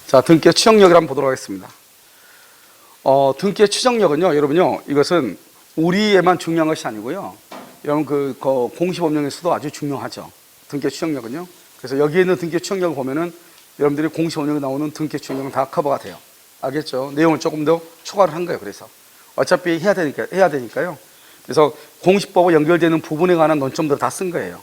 자, 등기의 추정력을 한번 보도록 하겠습니다. 등기의 추정력은요, 여러분요, 이것은 우리에만 중요한 것이 아니고요. 여러분, 공시법령에서도 아주 중요하죠. 등기의 추정력은요. 그래서 여기에 있는 등기의 추정력을 보면은 여러분들이 공시법령에 나오는 등기의 추정력은 다 커버가 돼요. 알겠죠? 내용을 조금 더 추가를 한 거예요. 그래서 어차피 해야 되니까요. 그래서 공시법과 연결되는 부분에 관한 논점들을 다 쓴 거예요.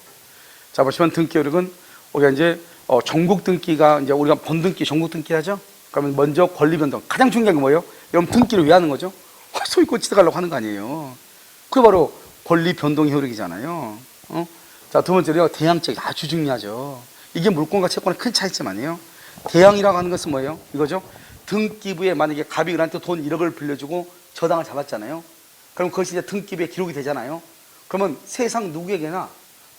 자, 보시면 등기효력은 우리가 이제 전국 등기가 이제 우리가 본등기, 전국 등기 하죠. 그러면 먼저 권리 변동. 가장 중요한 게 뭐예요? 여러분 등기를 왜 하는 거죠? 소유권 취득하려고 하는 거 아니에요. 그게 바로 권리 변동 효력이잖아요. 자, 두 번째로요, 대항적 아주 중요하죠. 이게 물권과 채권의 큰 차이점아니에요. 대항이라고 하는 것은 뭐예요? 이거죠. 등기부에 만약에 갑이 을한테 돈 1억을 빌려주고 저당을 잡았잖아요. 그럼 그것이 이제 등기부에 기록이 되잖아요. 그러면 세상 누구에게나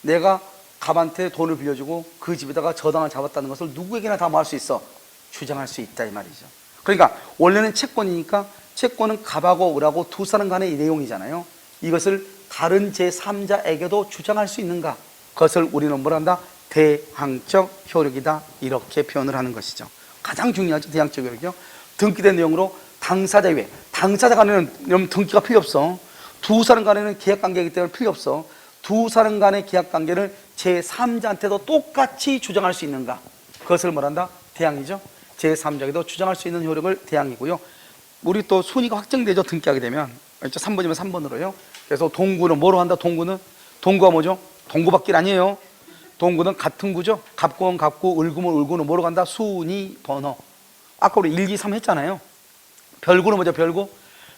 내가 갑한테 돈을 빌려주고 그 집에다가 저당을 잡았다는 것을 누구에게나 다 뭐 할 수 있어? 주장할 수 있다, 이 말이죠. 그러니까 원래는 채권이니까 채권은 갑하고 을하고 두 사람 간의 내용이잖아요. 이것을 다른 제3자에게도 주장할 수 있는가? 그것을 우리는 뭐라 한다? 대항적 효력이다, 이렇게 표현을 하는 것이죠. 가장 중요하죠, 대항적 효력이요. 등기된 내용으로 당사자 외에, 당사자 간에는 등기가 필요 없어. 두 사람 간에는 계약관계이기 때문에 필요 없어. 두 사람 간의 계약관계를 제3자한테도 똑같이 주장할 수 있는가? 그것을 뭐란다? 대항이죠. 제3자에게도 주장할 수 있는 효력을 대항이고요. 우리 또 순위가 확정되죠, 등기하게 되면. 3번이면 3번으로요. 그래서 동구는 뭐로 한다? 동구가 뭐죠? 동구밖에 아니에요. 동구는 같은 구죠. 갑구는 갑구, 을구는 을구는 뭐로 간다? 순위, 번호. 아까 우리 1, 2, 3 했잖아요. 별구는 뭐죠?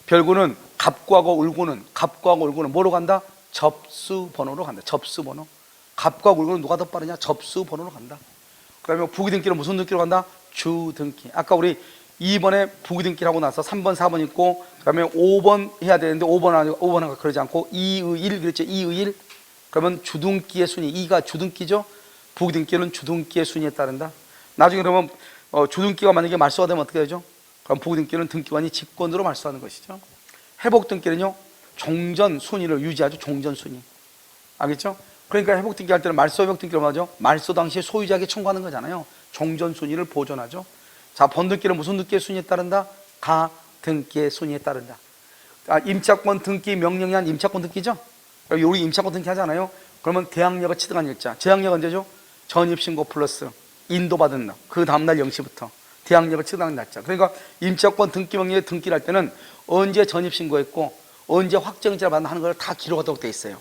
별구는 갑구하고 을구는 뭐로 간다? 접수번호로 간다. 접수번호. 갑과 을구는 누가 더 빠르냐? 접수번호로 간다. 그러면 부기등기는 무슨 등기로 간다? 주등기. 아까 우리 2번에 부기등기를 하고 나서 3번, 4번 있고, 그 다음에 5번 해야 되는데 5번은 그러지 않고 2의1 그랬죠? 2의1. 그러면 주등기의 순위, 2가 주등기죠? 부기등기는 주등기의 순위에 따른다. 나중에 그러면 주등기가 만약에 말소가 되면 어떻게 되죠? 그럼 부기등기는 등기관이 직권으로 말소하는 것이죠. 회복등기는요, 종전 순위를 유지하죠. 종전 순위. 알겠죠? 그러니까 회복등기 할 때는 말소 회복등기로 하죠. 말소 당시에 소유자에게 청구하는 거잖아요. 종전 순위를 보존하죠. 자, 번등기는 무슨 등기의 순위에 따른다? 가등기의 순위에 따른다. 임차권 등기 명령이 한 임차권 등기죠? 우리 임차권 등기 하잖아요. 그러면 대항력을 취득한 일자. 제항력 언제죠? 전입신고 플러스 인도받은 날. 그 다음날 0시부터 대항력을 취득한 날짜. 그러니까 임차권 등기 명령에 등기를 할 때는 언제 전입신고했고 언제 확정일자를 받는 걸 다 기록하도록 돼 있어요.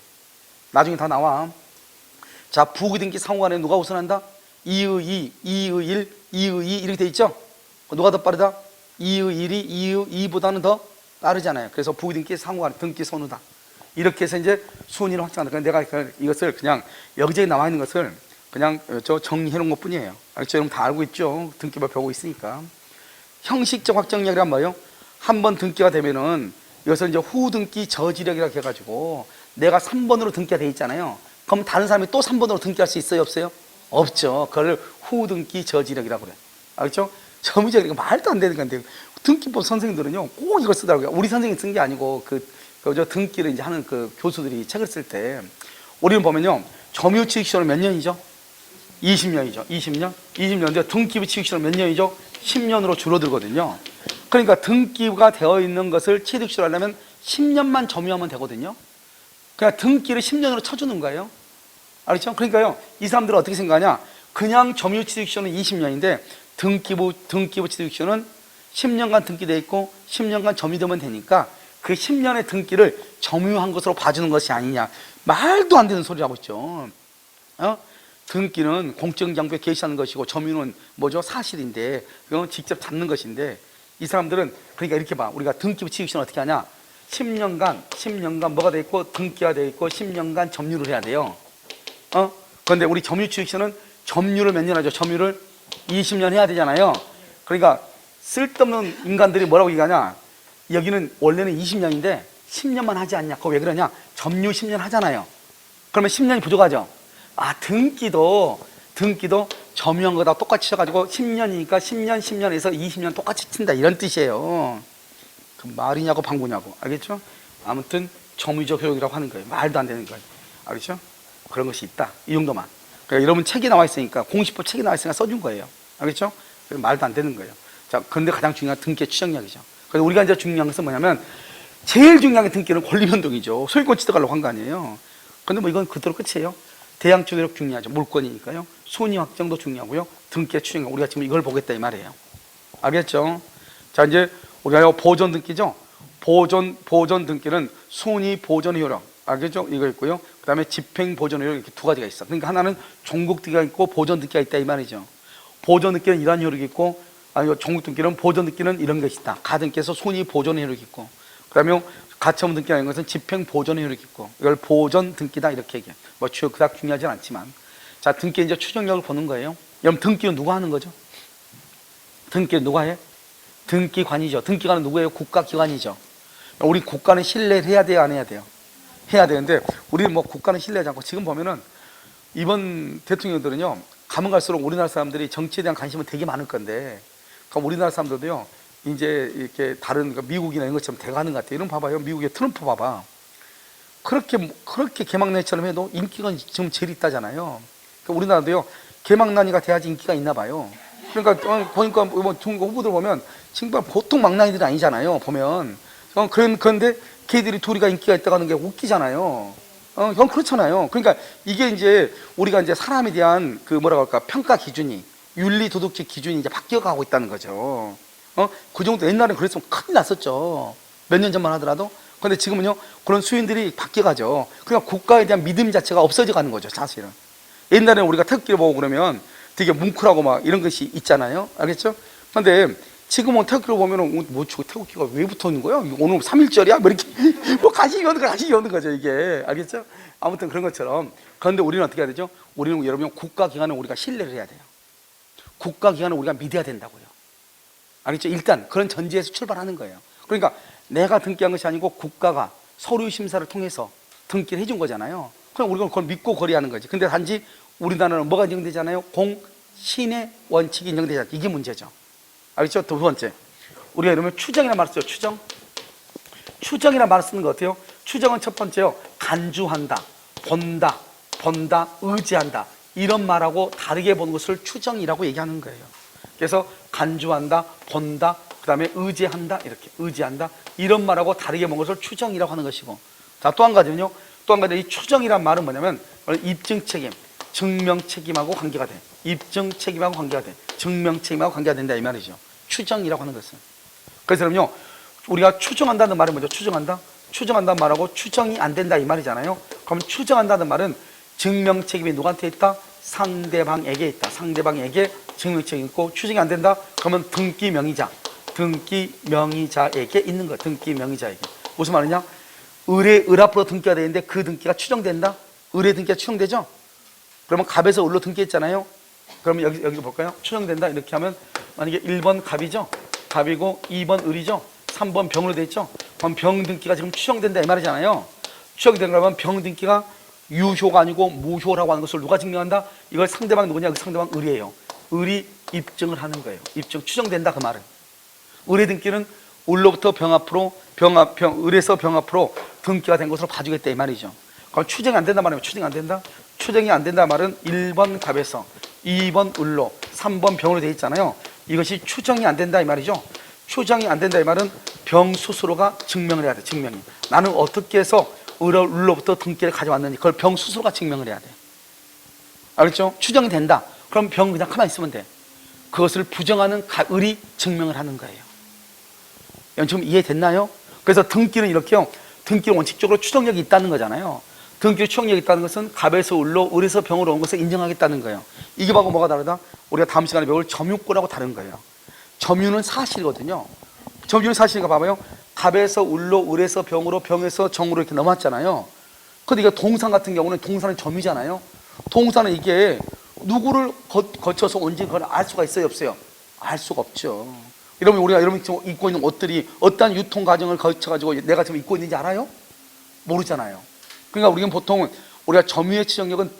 나중에 다 나와. 자, 부기등기 상호간에 누가 우선한다? 2의 2, 2의 1, 2의 2 이렇게 돼 있죠? 누가 더 빠르다? 2의 1이 2의 2보다는 더 빠르잖아요. 그래서 부기등기 상호간에 등기 선우다. 이렇게 해서 이제 순위를 확정한다. 내가 이것을 그냥 여기저기 나와 있는 것을 그냥 정리해 놓은 것 뿐이에요. 알겠죠? 여러분 다 알고 있죠? 등기법 배우고 있으니까. 형식적 확정력이란 뭐예요? 한번 등기가 되면은 이것을 이제 후등기 저지력이라고 해가지고 내가 3번으로 등기가 돼 있잖아요. 그럼 다른 사람이 또 3번으로 등기할 수 있어요? 없어요? 없죠. 그걸 후등기 저지력이라고 그래요. 알겠죠? 저무지력이 말도 안 되는 건데 등기법 선생님들은요 꼭 이걸 쓰더라고요. 우리 선생님이 쓴 게 아니고 저 등기를 이제 하는 그 교수들이 책을 쓸 때 우리는 보면요 점유취득 시효는 몇 년이죠? 20년이죠. 20년인데 등기부 취득 시효는 몇 년이죠? 10년으로 줄어들거든요. 그러니까 등기부가 되어 있는 것을 취득시효를 하려면 10년만 점유하면 되거든요. 그냥 등기를 10년으로 쳐주는 거예요. 알겠죠? 그러니까요, 이 사람들은 어떻게 생각하냐? 그냥 점유 취득시효는 20년인데 등기부 취득시효는 10년간 등기되어 있고 10년간 점유되면 되니까 그 10년의 등기를 점유한 것으로 봐주는 것이 아니냐. 말도 안 되는 소리를 하고 있죠. 등기는 공적장부에 게시하는 것이고 점유는 뭐죠? 사실인데 그건 직접 잡는 것인데 이 사람들은 그러니까 이렇게 봐. 우리가 등기부 취득시효는 어떻게 하냐? 10년간 뭐가 돼 있고 등기가 돼 있고 10년간 점유를 해야 돼요. 그런데 우리 점유 취득시효는 점유를 몇 년 하죠? 점유를 20년 해야 되잖아요. 그러니까 쓸데없는 인간들이 뭐라고 얘기하냐? 여기는 원래는 20년인데 10년만 하지 않냐? 그거 왜 그러냐? 점유 10년 하잖아요. 그러면 10년이 부족하죠? 등기도 점유한 거다 똑같이 쳐가지고 10년이니까 10년에서 20년 똑같이 친다 이런 뜻이에요. 그 말이냐고 방구냐고. 알겠죠? 아무튼 점유적 효력이라고 하는 거예요. 말도 안 되는 거예요. 알겠죠? 그런 것이 있다. 이 정도만. 그러니까 여러분 책이 나와 있으니까 공시법 책이 나와 있으니까 써준 거예요. 알겠죠? 그래서 말도 안 되는 거예요. 자, 그런데 가장 중요한 등기의 추정력이죠. 그래서 우리가 이제 중요한 것은 뭐냐면 제일 중요한 게 등기는 권리변동이죠. 소유권 취득하려고 한 거 아니에요. 그런데 뭐 이건 그대로 끝이에요. 대양 추정력 중요하죠. 물권이니까요. 손이 확정도 중요하고요. 등기의 추정력, 우리가 지금 이걸 보겠다 이 말이에요. 알겠죠? 자, 이제 우리가 보존 등기죠. 보존 등기는 손이 보존 효력, 알겠죠? 이거 있고요. 그 다음에 집행 보존 효력, 이렇게 두 가지가 있어. 그러니까 하나는 종국 등기가 있고 보존 등기가 있다 이 말이죠. 보존 등기는 이러한 효력이 있고, 종국 등기는 보존 등기는 이런 것이 있다. 가등기에서 손이 보존 효력이 있고, 그 다음에 가처분 등기가 있는 것은 집행 보존 효력이 있고, 이걸 보존 등기다 이렇게 얘기해. 뭐 그닥 중요하진 않지만, 자, 등기 이제 추정력을 보는 거예요. 여러분 등기는 누가 하는 거죠? 등기는 누가 해? 등기관이죠. 등기관은 누구예요? 국가기관이죠. 우리 국가는 신뢰를 해야 돼요, 안 해야 돼요? 해야 되는데 우리는 뭐 국가는 신뢰하지 않고, 지금 보면은 이번 대통령들은요 가면 갈수록 우리나라 사람들이 정치에 대한 관심은 되게 많을 건데, 그럼 우리나라 사람들도요 이제 이렇게 다른 그러니까 미국이나 이런 것처럼 돼가는 것 같아요. 이런 봐봐요. 미국의 트럼프 봐봐. 그렇게 개망난이처럼 해도 인기가 지금 제일 있다잖아요. 그러니까 우리나라도요 개망난이가 돼야지 인기가 있나 봐요. 그러니까 보니까 뭐 중국 후보들 보면 정말 보통 망나니들이 아니잖아요. 보면 그런데 걔들이 둘이가 인기가 있다고 하는 게 웃기잖아요. 형 그렇잖아요. 그러니까 이게 이제 우리가 이제 사람에 대한 그 뭐라고 할까 평가 기준이, 윤리 도덕적 기준이 이제 바뀌어가고 있다는 거죠. 그 정도 옛날에는 그랬으면 큰일 났었죠. 몇 년 전만 하더라도. 그런데 지금은요 그런 수인들이 바뀌어가죠. 그러니까 국가에 대한 믿음 자체가 없어져 가는 거죠, 사실은. 옛날에는 우리가 태극기를 보고 그러면 되게 뭉클하고 막 이런 것이 있잖아요. 알겠죠? 그런데 지금은 태극기를 보면은 뭐 저 태극기가 왜 붙어 있는 거야? 오늘 3.1절이야? 뭐 이렇게 뭐 가시 여는 거죠, 이게. 알겠죠? 아무튼 그런 것처럼. 그런데 우리는 어떻게 해야 되죠? 우리는 여러분 국가기관은 우리가 신뢰를 해야 돼요. 국가기관은 우리가 믿어야 된다고요. 알겠죠? 일단 그런 전제에서 출발하는 거예요. 그러니까 내가 등기한 것이 아니고 국가가 서류 심사를 통해서 등기를 해준 거잖아요. 그럼 우리가 그걸 믿고 거래하는 거지. 근데 단지 우리나라는 뭐가 인정되잖아요? 공신의 원칙이 인정되잖아요. 이게 문제죠. 알겠죠? 두 번째, 우리가 이러면 추정이라는 말을 써요. 추정이라는 말을 쓰는 거 어때요? 추정은 첫 번째요, 간주한다, 본다, 의지한다, 이런 말하고 다르게 보는 것을 추정이라고 얘기하는 거예요. 그래서 간주한다, 본다, 그 다음에 의지한다, 이렇게 의지한다, 이런 말하고 다르게 보는 것을 추정이라고 하는 것이고, 자, 또 한 가지는요, 또 한 가지, 이 추정이란 말은 뭐냐면 입증 책임, 증명 책임하고 관계가 돼. 입증 책임하고 관계가 돼. 증명 책임하고 관계가 된다 이 말이죠. 추정이라고 하는 것은. 그래서 그럼요, 우리가 추정한다는 말은 뭐죠? 추정한다는 말하고 추정이 안 된다 이 말이잖아요. 그럼 추정한다는 말은 증명 책임이 누구한테 있다? 상대방에게 있다. 상대방에게 증명 책임이 있고, 추정이 안 된다? 그러면 등기 명의자에게 있는 거야. 등기 명의자에게. 무슨 말이냐? 을 앞으로 등기가 되는데 그 등기가 추정된다? 을의 등기가 추정되죠? 그러면 갑에서 을로 등기했잖아요. 그러면 여기 볼까요? 추정된다 이렇게 하면 만약에 1번 갑이죠? 갑이고 2번 을이죠? 3번 병으로 돼 있죠? 그럼 병 등기가 지금 추정된다 이 말이잖아요. 추정된 거라면 병 등기가 유효가 아니고 무효라고 하는 것을 누가 증명한다? 이걸 상대방 누구냐? 그 상대방 을이에요. 을이 입증을 하는 거예요. 입증, 추정된다 그 말은. 을의 등기는 을로부터 병 앞으로 을에서 병 앞으로 등기가 된 것으로 봐주겠다 이 말이죠. 그럼 추정이 안 된다 말이면 추정이 안 된다? 추정이 안 된다 말은 1번 갑에서 2번 을로 3번 병으로 되어 있잖아요. 이것이 추정이 안 된다 이 말이죠. 추정이 안 된다 이 말은 병 스스로가 증명을 해야 돼. 증명이. 나는 어떻게 해서 을로부터 등기를 가져왔는지 그걸 병 스스로가 증명을 해야 돼. 알겠죠? 추정이 된다. 그럼 병 그냥 가만히 있으면 돼. 그것을 부정하는 을이 증명을 하는 거예요. 지금 이해됐나요? 그래서 등기는 이렇게요. 등기는 원칙적으로 추정력이 있다는 거잖아요. 등기 추정력이 있다는 것은 갑에서 을로, 을에서 병으로 온 것을 인정하겠다는 거예요. 이게 바로 뭐가 다르다? 우리가 다음 시간에 배울 점유권하고 다른 거예요. 점유는 사실이거든요. 점유는 사실이니까 봐봐요. 갑에서 을로, 을에서 병으로, 병에서 정으로 이렇게 넘어왔잖아요. 근데 이게 동산 같은 경우는 동산은 점유잖아요. 동산은 이게 누구를 거쳐서 온지 그걸 알 수가 있어요, 없어요? 알 수가 없죠. 여러분 지금 입고 있는 옷들이 어떠한 유통 과정을 거쳐가지고 내가 지금 입고 있는지 알아요? 모르잖아요. 그러니까 우리는 보통 우리가 점유의 추정력은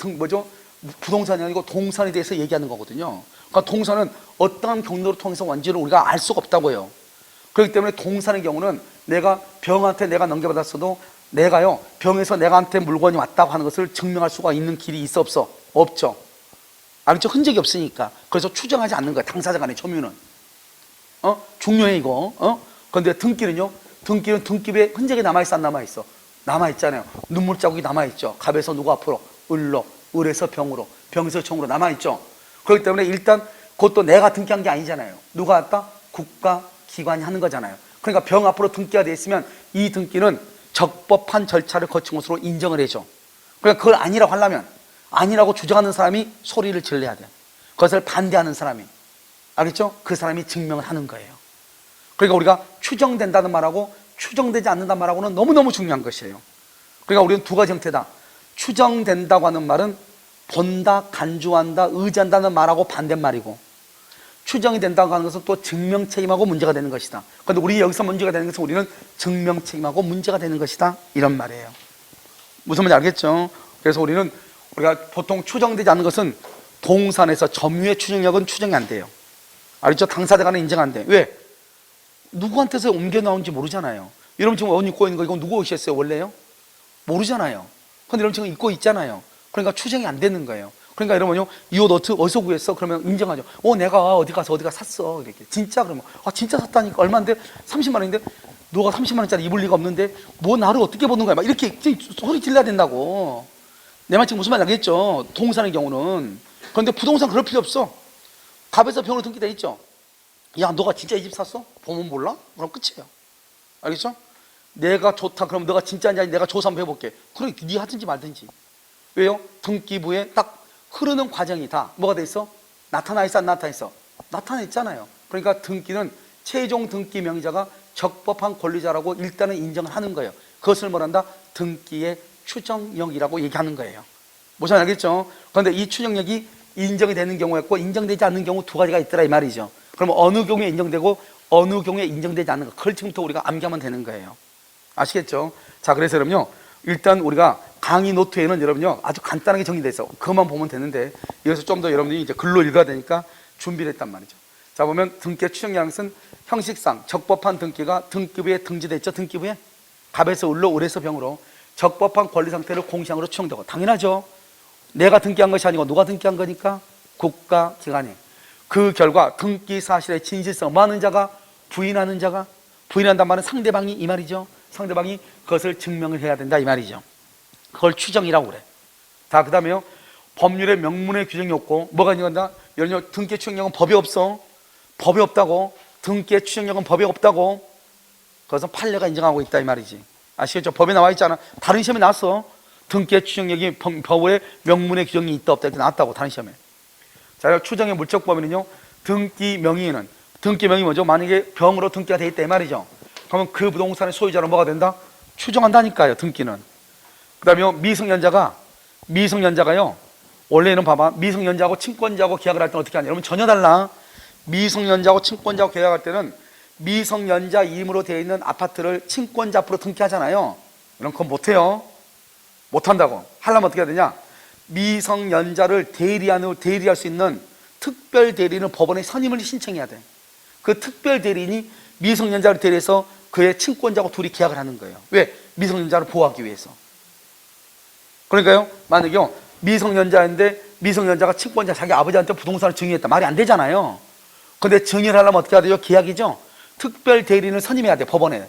부동산이 아니고 동산에 대해서 얘기하는 거거든요. 그러니까 동산은 어떠한 경로를 통해서 왔는지를 우리가 알 수가 없다고요. 그렇기 때문에 동산의 경우는 내가 병한테 내가 넘겨받았어도 내가요 병에서 내가한테 물건이 왔다고 하는 것을 증명할 수가 있는 길이 있어 없어? 없죠. 알겠죠? 흔적이 없으니까. 그래서 추정하지 않는 거야. 당사자 간의 점유는. 중요해 이거. 그런데 등기는요. 등기는 등기부에 흔적이 남아있어 안 남아있어? 남아있잖아요. 눈물 자국이 남아있죠. 갑에서 누구 앞으로? 을로, 을에서 병으로, 병에서 청으로 남아있죠. 그렇기 때문에 일단 그것도 내가 등기한 게 아니잖아요. 누가 했다? 국가 기관이 하는 거잖아요. 그러니까 병 앞으로 등기가 돼 있으면 이 등기는 적법한 절차를 거친 것으로 인정을 해줘. 그러니까 그걸 아니라고 하려면 아니라고 주장하는 사람이 소리를 질러야 돼. 그것을 반대하는 사람이, 알겠죠? 그 사람이 증명을 하는 거예요. 그러니까 우리가 추정된다는 말하고 추정되지 않는다는 말하고는 너무너무 중요한 것이에요. 그러니까 우리는 두 가지 형태다. 추정된다고 하는 말은 본다, 간주한다, 의지한다는 말하고 반대말이고, 추정이 된다고 하는 것은 또 증명 책임하고 문제가 되는 것이다. 그런데 우리 여기서 문제가 되는 것은 우리는 증명 책임하고 문제가 되는 것이다, 이런 말이에요. 무슨 말인지 알겠죠? 그래서 우리가 보통 추정되지 않는 것은 동산에서 점유의 추정력은 추정이 안 돼요. 알겠죠? 당사자 간에 인정 안 돼. 왜? 누구한테서 옮겨 나온지 모르잖아요. 여러분 지금 옷 입고 있는 거 이건 누구 옷이었어요 원래요? 모르잖아요. 근데 여러분 지금 입고 있잖아요. 그러니까 추정이 안 되는 거예요. 그러니까 여러분요, 이 옷 어디서 구했어? 그러면 인정하죠. 내가 어디 가서 샀어. 이렇게. 진짜? 그러면 진짜 샀다니까. 얼마인데? 30만 원인데 너가 30만 원짜리 입을 리가 없는데 뭐 나를 어떻게 보는 거야? 막 이렇게 소리 질러야 된다고. 내 말 지금 무슨 말인지 알겠죠? 동산의 경우는. 그런데 부동산 그럴 필요 없어. 갑에서 병으로 등기돼 있죠. 야, 너가 진짜 이 집 샀어? 보면 몰라? 그럼 끝이에요. 알겠죠? 내가 좋다. 그럼 너가 진짜인지 아닌지 내가 조사 한번 해볼게. 그래, 네 하든지 말든지. 왜요? 등기부에 딱 흐르는 과정이 다 뭐가 돼 있어? 나타나 있어 안 나타나 있어? 나타나 있잖아요. 그러니까 등기는 최종 등기 명의자가 적법한 권리자라고 일단은 인정을 하는 거예요. 그것을 뭐란다? 등기의 추정력이라고 얘기하는 거예요. 무슨 알겠죠? 그런데 이 추정력이 인정이 되는 경우가 있고 인정되지 않는 경우 두 가지가 있더라 이 말이죠. 그러면 어느 경우에 인정되고 어느 경우에 인정되지 않는 거, 그걸 지금부터 우리가 암기하면 되는 거예요. 아시겠죠? 자, 그래서 여러분요, 일단 우리가 강의 노트에는 여러분요 아주 간단하게 정리되어 있어. 그것만 보면 되는데 여기서 좀 더 여러분들이 이제 글로 읽어야 되니까 준비를 했단 말이죠. 자, 보면 등기의 추정량은 형식상 적법한 등기가 등기부에 등재되어 있죠. 등기부에 갑에서 을로, 을에서 병으로 적법한 권리 상태를 공시항으로 추정되고, 당연하죠. 내가 등기한 것이 아니고 누가 등기한 거니까 국가 기관이. 그 결과 등기 사실의 진실성 많은 자가 부인하는 자가, 부인한단 말은 상대방이 이 말이죠. 상대방이 그것을 증명을 해야 된다 이 말이죠. 그걸 추정이라고 그래. 자, 그 다음에요, 법률의 명문의 규정이 없고 뭐가 인정한다? 여러분, 등기의 추정력은 법이 없어. 법이 없다고. 등기의 추정력은 법이 없다고. 그것은 판례가 인정하고 있다 이 말이지. 아시겠죠? 법에 나와 있잖아. 다른 시험에 나왔어. 등기의 추정력이 법의 명문의 규정이 있다 없다 이렇게 나왔다고, 다른 시험에. 자, 추정의 물적 범위는요, 등기 명의는, 등기 명의 뭐죠? 만약에 병으로 등기가 돼 있다 이 말이죠. 그러면 그 부동산의 소유자는 뭐가 된다? 추정한다니까요, 등기는. 그 다음에 미성년자가요, 원래는 봐봐, 미성년자하고 친권자하고 계약을 할 때는 어떻게 하냐? 여러분 전혀 달라. 미성년자하고 친권자하고 계약할 때는 미성년자 이름으로 되어 있는 아파트를 친권자 앞으로 등기하잖아요. 이런 건 못해요. 못한다고. 하려면 어떻게 해야 되냐? 미성년자를 대리할 수 있는 특별 대리인을 법원에 선임을 신청해야 돼. 그 특별 대리인이 미성년자를 대리해서 그의 친권자하고 둘이 계약을 하는 거예요. 왜? 미성년자를 보호하기 위해서. 그러니까요, 만약에 미성년자인데 미성년자가 친권자 자기 아버지한테 부동산을 증여했다. 말이 안 되잖아요. 근데 증여를 하려면 어떻게 해야 돼요? 계약이죠. 특별 대리인을 선임해야 돼, 법원에.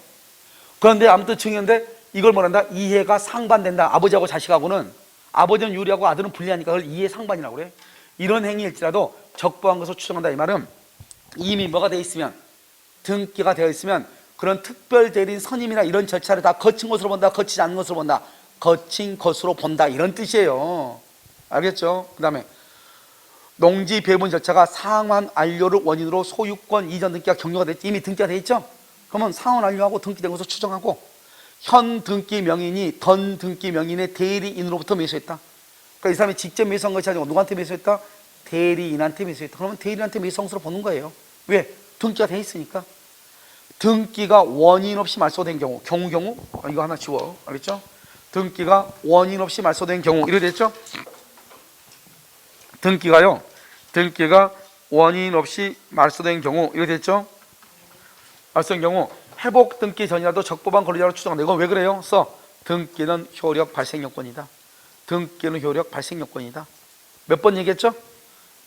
그런데 아무튼 증여인데 이걸 뭐란다? 이해가 상반된다. 아버지하고 자식하고는, 아버지는 유리하고 아들은 불리하니까 그걸 이해 상반이라고 그래. 이런 행위일지라도 적법한 것을 추정한다 이 말은, 이미 뭐가 되어 있으면, 등기가 되어 있으면 그런 특별 대리인 선임이나 이런 절차를 다 거친 것으로 본다, 거치지 않은 것으로 본다, 거친 것으로 본다, 이런 뜻이에요. 알겠죠? 그 다음에 농지 배분 절차가 상환 완료를 원인으로 소유권 이전 등기가 격려가 됐지. 이미 등기가 돼 있죠? 그러면 상환 완료하고 등기된 것을 추정하고, 현 등기 명인이 던 등기 명인의 대리인으로부터 매수했다. 그러니까 이 사람이 직접 매수한 것이 아니고 누구한테 매수했다? 대리인한테 매수했다. 그러면 대리인한테 매수한 것으로 보는 거예요. 왜? 등기가 돼 있으니까. 등기가 원인 없이 말소된 경우, 이거 하나 지워. 알겠죠? 등기가 원인 없이 말소된 경우, 이렇게 됐죠? 등기가 원인 없이 말소된 경우, 이렇게 됐죠? 말소된 경우 회복 등기 전이라도 적법한 권리자로 추정한다. 이건 왜 그래요? 등기는 효력 발생 요건이다. 등기는 효력 발생 요건이다. 몇 번 얘기했죠?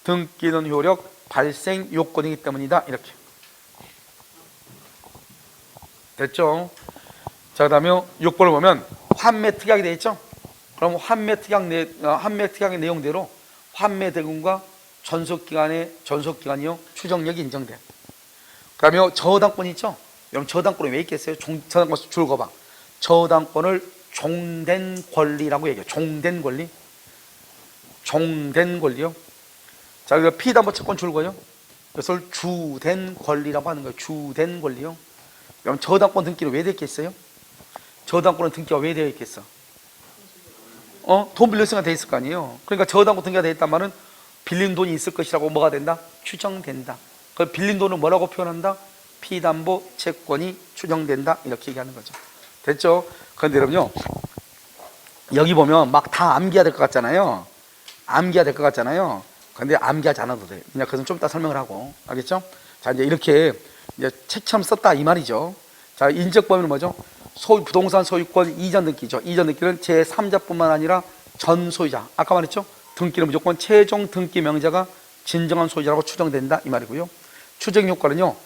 등기는 효력 발생 요건이기 때문이다. 이렇게 됐죠? 자, 그 다음에 6번을 보면 환매 특약이 되어 있죠? 그럼 환매 특약의 내용대로 환매 대금과 전속기간이요 추정력이 인정돼. 그 다음에 저당권이 있죠? 여러분 저당권이 왜 있겠어요? 저당권 줄 거봐. 저당권을 종된 권리라고 얘기해요. 종된 권리. 종된 권리요. 자, 그래서 피담보 채권 줄거요. 이것을 주된 권리라고 하는 거예요. 주된 권리요. 그럼 저당권 등기는 왜 되어 있겠어요? 저당권은 등기가 왜 되어 있겠어? 돈 빌렸으니까 돼 있을 거 아니에요. 그러니까 저당권 등기가 돼 있단 말은 빌린 돈이 있을 것이라고 뭐가 된다? 추정된다. 그 빌린 돈을 뭐라고 표현한다? 피담보 채권이 추정된다. 이렇게 얘기하는 거죠. 됐죠? 그런데 여러분요, 여기 보면 막 다 암기해야 될 것 같잖아요. 암기해야 될 것 같잖아요. 그런데 암기하지 않아도 돼. 그냥 그것은 좀 이따 설명을 하고. 알겠죠? 자, 이제 이렇게 이제 책처럼 썼다 이 말이죠. 자, 인적 범위는 뭐죠? 부동산 소유권 이전 등기죠. 이전 등기는 제3자뿐만 아니라 전 소유자. 아까 말했죠? 등기는 무조건 최종 등기 명의자가 진정한 소유자라고 추정된다 이 말이고요. 추정 효과는요.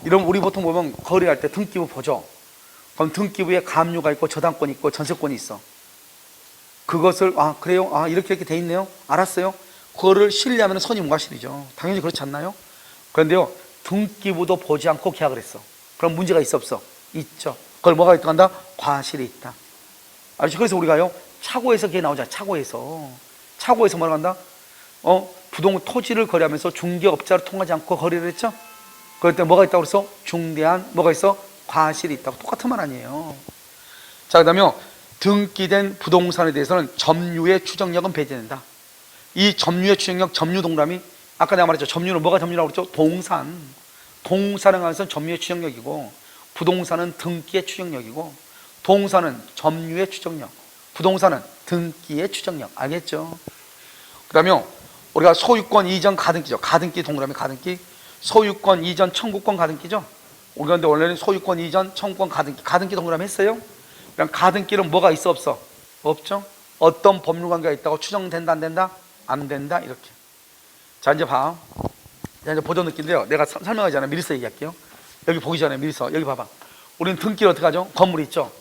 이런 우리 보통 보면 거래할 때 등기부 보죠. 그럼 등기부에 감유가 있고 저당권이 있고 전세권이 있어. 그것을 그래요? 이렇게 돼 있네요. 알았어요. 그거를 신뢰하면 선임과실이죠. 당연히 그렇지 않나요? 그런데요. 등기부도 보지 않고 계약을 했어. 그럼 문제가 있어 없어? 있죠. 그걸 뭐가 있다고 한다? 과실이 있다. 알죠? 그래서 우리가요. 차고에서 그게 나오잖아. 차고에서 뭐라고 한다? 토지를 거래하면서 중개업자를 통하지 않고 거래를 했죠? 그럴 때 뭐가 있다고 그랬어? 중대한 뭐가 있어? 과실이 있다고. 똑같은 말 아니에요. 자, 그 다음에 등기된 부동산에 대해서는 점유의 추정력은 배제된다. 이 점유의 추정력, 점유 동그라미, 아까 내가 말했죠. 점유는 뭐가 점유라고 그랬죠? 동산. 동산에 관해서는 점유의 추정력이고, 부동산은 등기의 추정력이고, 동산은 점유의 추정력, 부동산은 등기의 추정력. 알겠죠? 그 다음에 우리가 소유권 이전 가등기죠. 가등기 동그라미 가등기. 소유권 이전 청구권 가등기죠. 우리가 근데 원래는 소유권 이전 청구권 가등기 동그라미 했어요. 그럼 가등기는 뭐가 있어 없어? 없죠. 어떤 법률관계가 있다고 추정된다 안 된다? 안 된다. 이렇게. 자, 이제 봐. 자, 이제 보존 느끼인데요. 내가 설명하지 않아. 미리서 얘기할게요. 여기 보기 전에 미리서 여기 봐봐. 우리는 등기를 어떻게 하죠? 건물이 있죠.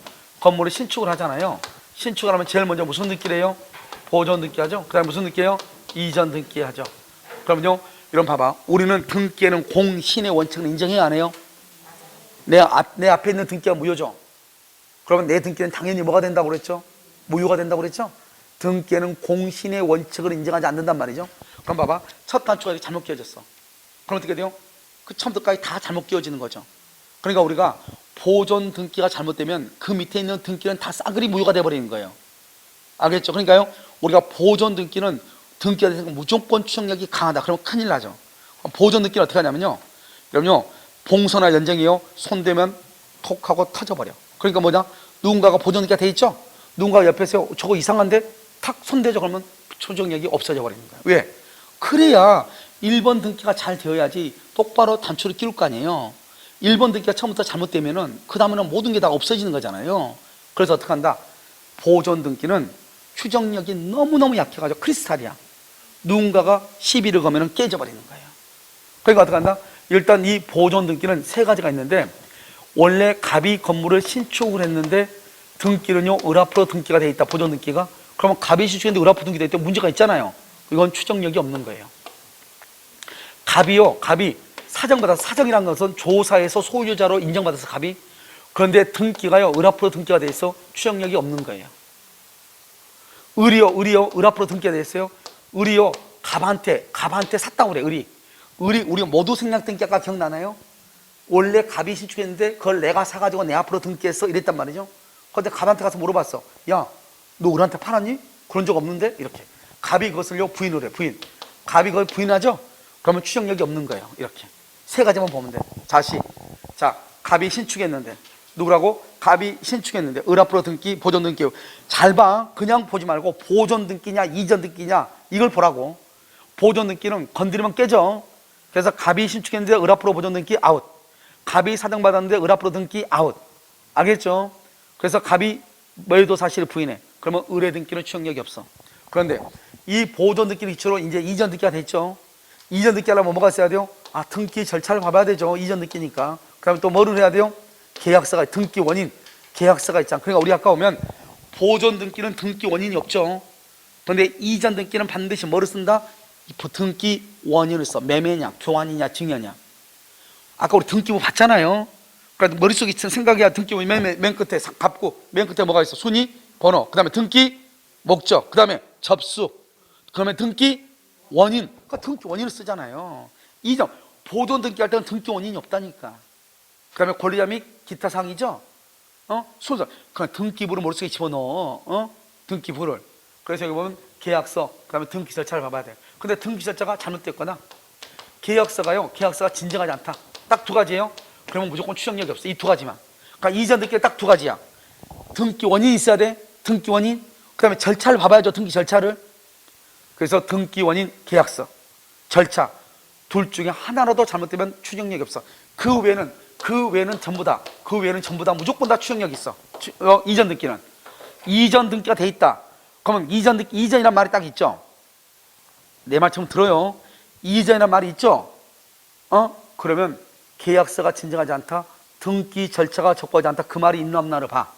건물을 신축을 하잖아요. 신축을 하면 제일 먼저 무슨 등기래요? 보존 등기 하죠. 그 다음에 무슨 등기예요? 이전 등기 하죠. 그러면요, 이런 봐봐. 우리는 등기에는 공신의 원칙을 인정해야 안 해요? 내 앞에 있는 등기가 무효죠. 그러면 내 등기는 당연히 뭐가 된다고 그랬죠? 무효가 된다고 그랬죠? 등기에는 공신의 원칙을 인정하지 않는단 말이죠. 그럼 봐봐. 첫 단추가 이렇게 잘못 끼워졌어. 그럼 어떻게 돼요? 그 처음부터까지 다 잘못 끼워지는 거죠. 그러니까 우리가 보존 등기가 잘못되면 그 밑에 있는 등기는 다 싸그리 무효가 돼버리는 거예요. 알겠죠? 그러니까요, 우리가 보존 등기는 등기가 되니까 무조건 추정력이 강하다. 그러면 큰일 나죠. 보존 등기는 어떻게 하냐면요, 여러분요, 봉선화 연정이요, 손대면 톡 하고 터져버려. 그러니까 뭐냐? 누군가가 보존 등기가 돼 있죠? 누군가가 옆에서 저거 이상한데 탁 손대죠. 그러면 추정력이 없어져 버리는 거예요. 왜? 그래야 1번 등기가 잘 되어야지 똑바로 단추를 끼울 거 아니에요. 1번 등기가 처음부터 잘못되면은 그 다음에는 모든 게 다 없어지는 거잖아요. 그래서 어떻게 한다? 보존 등기는 추정력이 너무너무 약해가지고 크리스탈이야. 누군가가 시비를 거면은 깨져버리는 거예요. 그러니까 어떻게 한다? 일단 이 보존 등기는 세 가지가 있는데, 원래 갑이 건물을 신축을 했는데 등기는요, 을 앞으로 등기가 돼 있다. 보존 등기가. 그러면 갑이 신축했는데 을 앞으로 등기돼 있다. 문제가 있잖아요. 이건 추정력이 없는 거예요. 갑이 사정받아서, 사정이라는 것은 조사에서 소유자로 인정받아서 갑이. 그런데 등기가요, 을 앞으로 등기가 돼 있어. 추정력이 없는 거예요. 을이요, 을 앞으로 등기가 돼 있어요. 을이요, 갑한테 샀다고 그래. 을이 우리 모두 생략 등기 아까 기억나나요? 원래 갑이 신축했는데 그걸 내가 사가지고 내 앞으로 등기했어 이랬단 말이죠. 그런데 갑한테 가서 물어봤어. 야, 너 을한테 팔았니? 그런 적 없는데? 이렇게. 갑이 그것을요, 부인을 해. 갑이 그걸 부인하죠? 그러면 추정력이 없는 거예요. 이렇게 세 가지만 보면 돼. 자, 갑이 신축했는데 누구라고? 갑이 신축했는데 을 앞으로 등기, 보존 등기. 잘 봐. 그냥 보지 말고 보존 등기냐 이전 등기냐 이걸 보라고. 보존 등기는 건드리면 깨져. 그래서 갑이 신축했는데 을 앞으로 보존 등기 아웃. 갑이 사정받았는데 을 앞으로 등기 아웃. 알겠죠? 그래서 갑이 매도 사실을 부인해. 그러면 을의 등기는 추정력이 없어. 그런데 이 보존 등기를 기초로 이제 이전 등기가 됐죠. 이전 듣기 하려면 뭐가 있어야 돼요? 아, 등기 절차를 봐봐야 되죠. 이전 듣기니까. 그 다음에 또 뭐를 해야 돼요? 계약서가, 등기 원인, 계약서가 있잖아. 그러니까 우리 아까 보면 보존 등기는 등기 원인이 없죠. 그런데 이전 등기는 반드시 뭐를 쓴다? 등기 원인을 써. 매매냐, 교환이냐, 증여냐. 아까 우리 등기부 봤잖아요. 그러니까 머릿속에 생각해야 등기부 맨 끝에 갚고 맨 끝에 뭐가 있어? 순위, 번호, 그 다음에 등기 목적, 그 다음에 접수, 그다음에 등기 원인. 그러니까 등기 원인을 쓰잖아요. 이전 보존 등기할 때는 등기 원인이 없다니까. 그 다음에 권리자 및 기타 사항이죠. 순서. 그냥 등기부를 머릿속에 집어넣어. 등기부를. 그래서 여기 보면 계약서, 그 다음에 등기 절차를 봐봐야 돼요. 근데 등기 절차가 잘못됐거나 계약서가 진정하지 않다. 딱 두 가지예요. 그러면 무조건 추정력이 없어. 이 두 가지만. 그러니까 이전 등기 딱 두 가지야. 등기 원인이 있어야 돼. 등기 원인. 그 다음에 절차를 봐봐야죠. 등기 절차를. 그래서 등기 원인, 계약서, 절차 둘 중에 하나라도 잘못되면 추정력이 없어. 그 외에는 전부 다, 무조건 다 추정력이 있어. 이전 등기는. 이전 등기가 돼 있다. 그러면 이전이란 말이 딱 있죠. 내 말처럼 들어요. 이전이란 말이 있죠. 그러면 계약서가 진정하지 않다. 등기 절차가 적법하지 않다. 그 말이 있나 없나를 봐.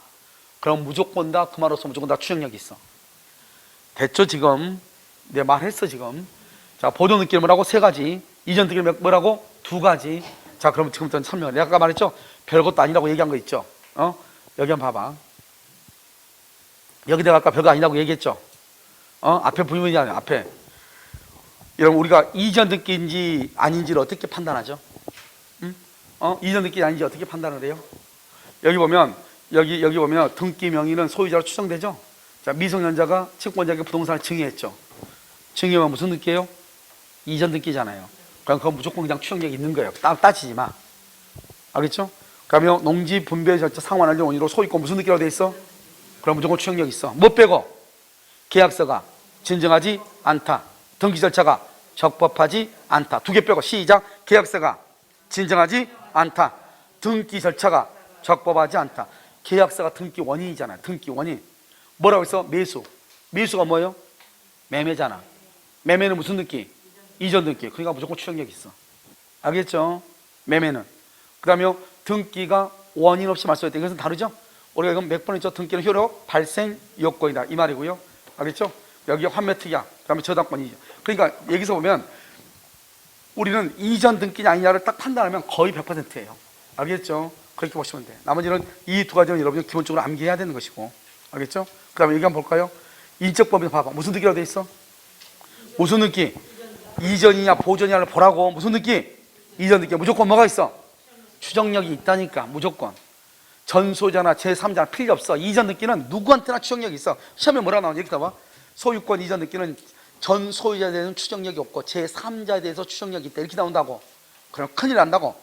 그럼 무조건 다, 그 말로서 무조건 다 추정력이 있어. 됐죠, 지금? 내 말했어, 지금. 자, 보존 등기는 뭐라고? 세 가지. 이전 등기는 뭐라고? 두 가지. 자, 그럼 지금부터 설명을. 내가 아까 말했죠? 별것도 아니라고 얘기한 거 있죠? 여기 한번 봐봐. 여기 내가 아까 별거 아니라고 얘기했죠? 앞에 부분이 아니야, 앞에. 여러분, 우리가 이전 등기인지 아닌지를 어떻게 판단하죠? 이전 등기 아닌지 어떻게 판단을 해요? 여기 보면 등기 명의는 소유자로 추정되죠? 자, 미성년자가 채권자에게 부동산을 증여했죠. 증여하면 무슨 등기예요? 이전 등기잖아요. 그럼 그건 무조건 그냥 추정력이 있는 거예요. 따지지 마. 알겠죠? 그러면 농지 분배 절차 상환할 원인으로 소유권 무슨 등기라고 돼 있어? 그럼 무조건 추정력 있어. 뭐 빼고? 계약서가 진정하지 않다. 등기 절차가 적법하지 않다. 두 개 빼고 시작. 계약서가 진정하지 않다. 등기 절차가 적법하지 않다. 계약서가 등기 원인이잖아요. 등기 원인. 뭐라고 했어? 매수가 뭐예요? 매매잖아. 매매는 무슨 등기? 이전 등기. 그러니까 무조건 추정력이 있어. 알겠죠? 매매는. 그 다음에 등기가 원인 없이 말소했다. 이것은 다르죠? 우리가 이건 몇 번 했죠? 등기는 효력 발생 요건이다. 이 말이고요. 알겠죠? 여기 환매 특약, 그 다음에 저당권이죠. 그러니까 여기서 보면 우리는 이전 등기냐 아니냐를 딱 판단하면 거의 100%예요. 알겠죠? 그렇게 보시면 돼. 나머지는 이 두 가지는 여러분이 기본적으로 암기해야 되는 것이고. 알겠죠? 그 다음에 여기 한번 볼까요? 인적법에서 봐봐. 무슨 등기라고 돼 있어? 무슨 등기? 이전이냐 보전이냐를 보라고. 무슨 등기? 이전 등기. 무조건 뭐가 있어? 추정력이 있다니까. 무조건. 전소유자나 제3자나 필요 없어. 이전 등기는 누구한테나 추정력이 있어. 시험에 뭐라 나오냐? 여기 봐봐. 소유권 이전 등기는 전 소유자에 대해서는 추정력이 없고 제3자에 대해서 추정력이 있다. 이렇게 나온다고. 그럼 큰일 난다고.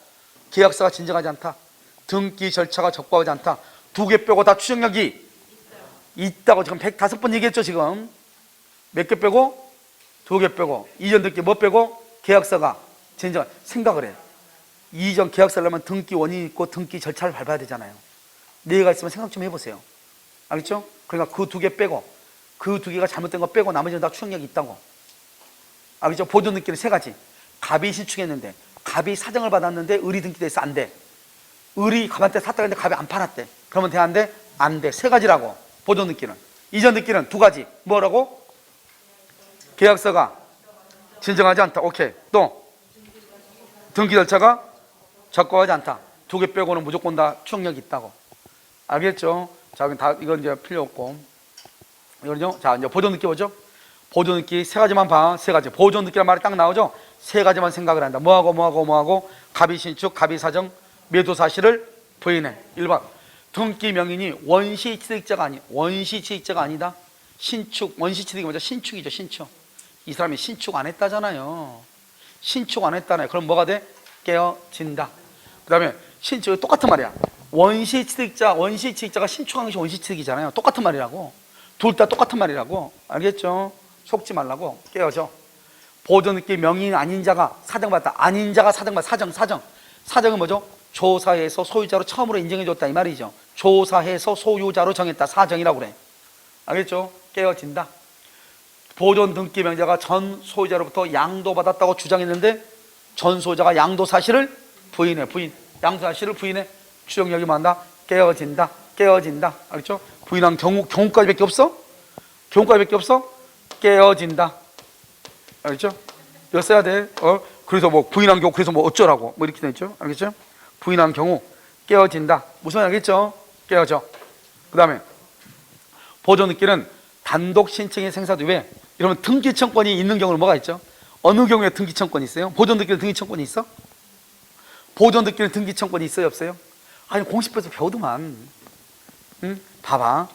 계약서가 진정하지 않다. 등기 절차가 적법하지 않다. 두 개 빼고 다 추정력이 있다고 지금 105번 얘기했죠. 지금 몇 개 빼고? 두 개 빼고. 이전 등기 뭐 빼고? 계약서가 진정. 생각을 해. 이전 계약서를 하면 등기 원인이 있고 등기 절차를 밟아야 되잖아요. 네 개가 있으면 생각 좀 해보세요. 알겠죠? 그러니까 그 두 개 빼고, 그 두 개가 잘못된 거 빼고 나머지는 다 추정력이 있다고. 알겠죠? 보존 등기는 세 가지. 갑이 신축했는데 갑이 사정을 받았는데 을이 등기돼 있어. 안 돼. 을이 갑한테 샀다 했는데 갑이 안 팔았대. 그러면 돼? 안 돼? 안 돼. 세 가지라고. 보존 등기는. 이전 등기는 두 가지. 뭐라고? 계약서가 진정하지 않다. 오케이. 또 등기 절차가 적법하지 않다. 두 개 빼고는 무조건 다 추정력이 있다고. 알겠죠? 자, 이건 이제 필요 없고. 이거는요. 자, 이제 보존 등기 보죠. 보존 등기 세 가지만 봐. 세 가지. 보존 등기란 말이 딱 나오죠. 세 가지만 생각을 한다. 뭐하고 갑이 신축, 갑이 사정, 매도 사실을 부인해. 1번. 등기 명인이 원시 취득자가 아니다. 신축. 원시 취득이 뭐죠? 신축이죠. 신축. 이 사람이 신축 안 했다잖아요. 신축 안 했다네. 그럼 뭐가 돼? 깨어진다. 그 다음에 신축, 똑같은 말이야. 원시 취득자가 신축한 것이 원시 취득이잖아요. 똑같은 말이라고. 둘 다 똑같은 말이라고. 알겠죠? 속지 말라고. 깨어져. 보존 등기 명인 아닌 자가 사정받았다. 아닌 자가 사정받았다. 사정은 뭐죠? 조사해서 소유자로 처음으로 인정해줬다. 이 말이죠. 조사해서 소유자로 정했다. 사정이라고 그래. 알겠죠? 깨어진다. 보존 등기 명자가 전 소유자로부터 양도받았다고 주장했는데 전 소유자가 양도 사실을 부인해. 양도 사실을 부인해. 추정력이 뭐한다? 깨어진다. 알겠죠? 부인한 경우까지밖에 없어? 깨어진다. 알겠죠? 이거 써야 돼. 그래서 뭐 부인한 경우, 그래서 뭐 어쩌라고 뭐 이렇게 되죠. 알겠죠? 부인한 경우 깨어진다. 무슨 알겠죠? 깨어져. 그 다음에 보존 등기는 단독 신청의 생사도 왜? 이러면 등기청권이 있는 경우는 뭐가 있죠? 어느 경우에 등기청권이 있어요? 보존 등기는 등기청권이 있어? 보존 등기는 등기청권이 있어요, 없어요? 아니 공시법에서 배우더만. 봐봐.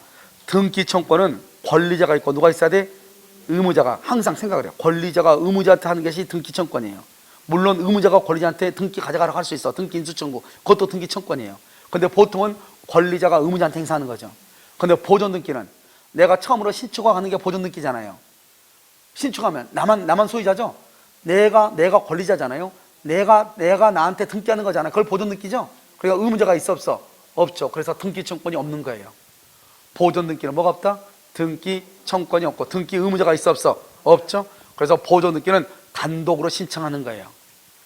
등기청권은 권리자가 있고 누가 있어야 돼? 의무자가. 항상 생각을 해요. 권리자가 의무자한테 하는 것이 등기청권이에요. 물론 의무자가 권리자한테 등기 가져가라고 할 수 있어. 등기 인수청구. 그것도 등기청권이에요. 근데 보통은 권리자가 의무자한테 행사하는 거죠. 근데 보존 등기는 내가 처음으로 신축하는 게 보존 등기잖아요. 신축하면 나만 소유자죠. 내가 권리자잖아요. 내가 나한테 등기하는 거잖아요. 그걸 보존 등기죠. 그러니까 의무자가 있어 없어? 없죠. 그래서 등기청권이 없는 거예요. 보존 등기는 뭐가 없다? 등기청권이 없고 등기 의무자가 있어 없어? 없죠. 그래서 보존 등기는 단독으로 신청하는 거예요.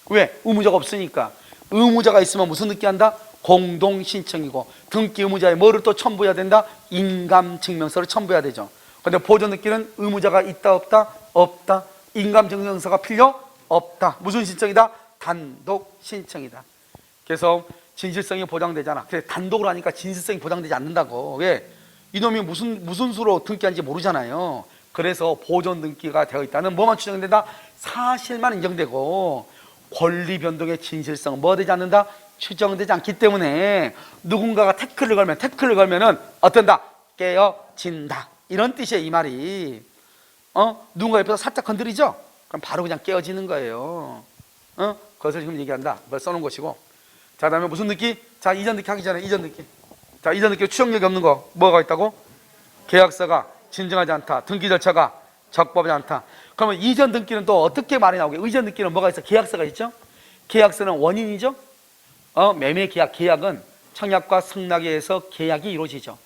왜? 의무자가 없으니까. 의무자가 있으면 무슨 등기한다? 공동 신청이고 등기 의무자에 뭐를 또 첨부해야 된다? 인감증명서를 첨부해야 되죠. 그런데 보존 등기는 의무자가 있다 없다? 없다. 인감증명서가 필요 없다. 무슨 신청이다? 단독 신청이다. 그래서 진실성이 보장되잖아. 그래 단독으로 하니까 진실성이 보장되지 않는다고. 왜? 이놈이 무슨 수로 등기한지 모르잖아요. 그래서 보존 등기가 되어 있다는 뭐만 추정된다? 사실만 인정되고 권리 변동의 진실성은 뭐 되지 않는다? 추정되지 않기 때문에 누군가가 태클을 걸면은 어떤다? 깨어진다. 이런 뜻이에요, 이 말이. 누군가 옆에서 살짝 건드리죠? 그럼 바로 그냥 깨어지는 거예요. 그것을 지금 얘기한다. 그걸 써놓은 것이고. 자, 다음에 무슨 등기? 자, 이전 등기 하기 전에 이전 등기. 자, 이전 등기 추정력이 없는 거 뭐가 있다고? 계약서가 진정하지 않다. 등기 절차가 적법하지 않다. 그러면 이전 등기는 또 어떻게 말이 나오게? 이전 등기는 뭐가 있어? 계약서가 있죠? 계약서는 원인이죠? 매매 계약은 청약과 승낙에 의해서 계약이 이루어지죠.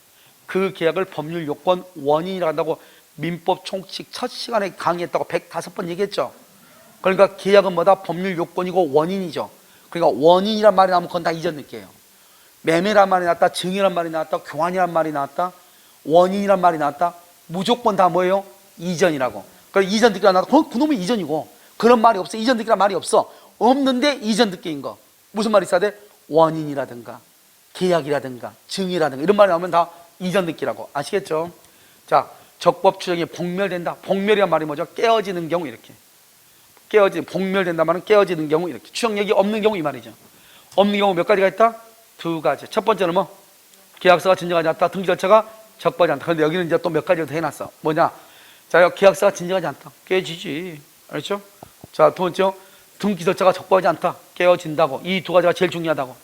그 계약을 법률 요건 원인이라고 한다고 민법 총칙 첫 시간에 강의했다고 105번 얘기했죠. 그러니까 계약은 뭐다? 법률 요건이고 원인이죠. 그러니까 원인이란 말이 나오면 그건 다 이전 등기예요. 매매란 말이 나왔다, 증여란 말이 나왔다, 교환이란 말이 나왔다, 원인이란 말이 나왔다, 무조건 다 뭐예요? 이전이라고. 그러니까 이전 등기가 나왔다. 그놈은 이전이고 그런 말이 없어. 이전 등기란 말이 없어. 없는데 이전 등기인 거. 무슨 말이 있어야 돼? 원인이라든가 계약이라든가 증이라든가 이런 말이 나오면 다 이전 등기라고. 아시겠죠? 자, 적법 추정이 복멸된다. 복멸이란 말이 뭐죠? 깨어지는 경우 이렇게. 복멸된다 말은 깨어지는 경우 이렇게. 추정력이 없는 경우 이 말이죠. 없는 경우 몇 가지가 있다? 두 가지. 첫 번째는 뭐? 계약서가 진정하지 않다. 등기 절차가 적법하지 않다. 그런데 여기는 이제 또 몇 가지를 더 해놨어. 뭐냐? 자, 계약서가 진정하지 않다. 깨지지. 알죠? 자, 두 번째, 등기 절차가 적법하지 않다. 깨어진다고. 이 두 가지가 제일 중요하다고.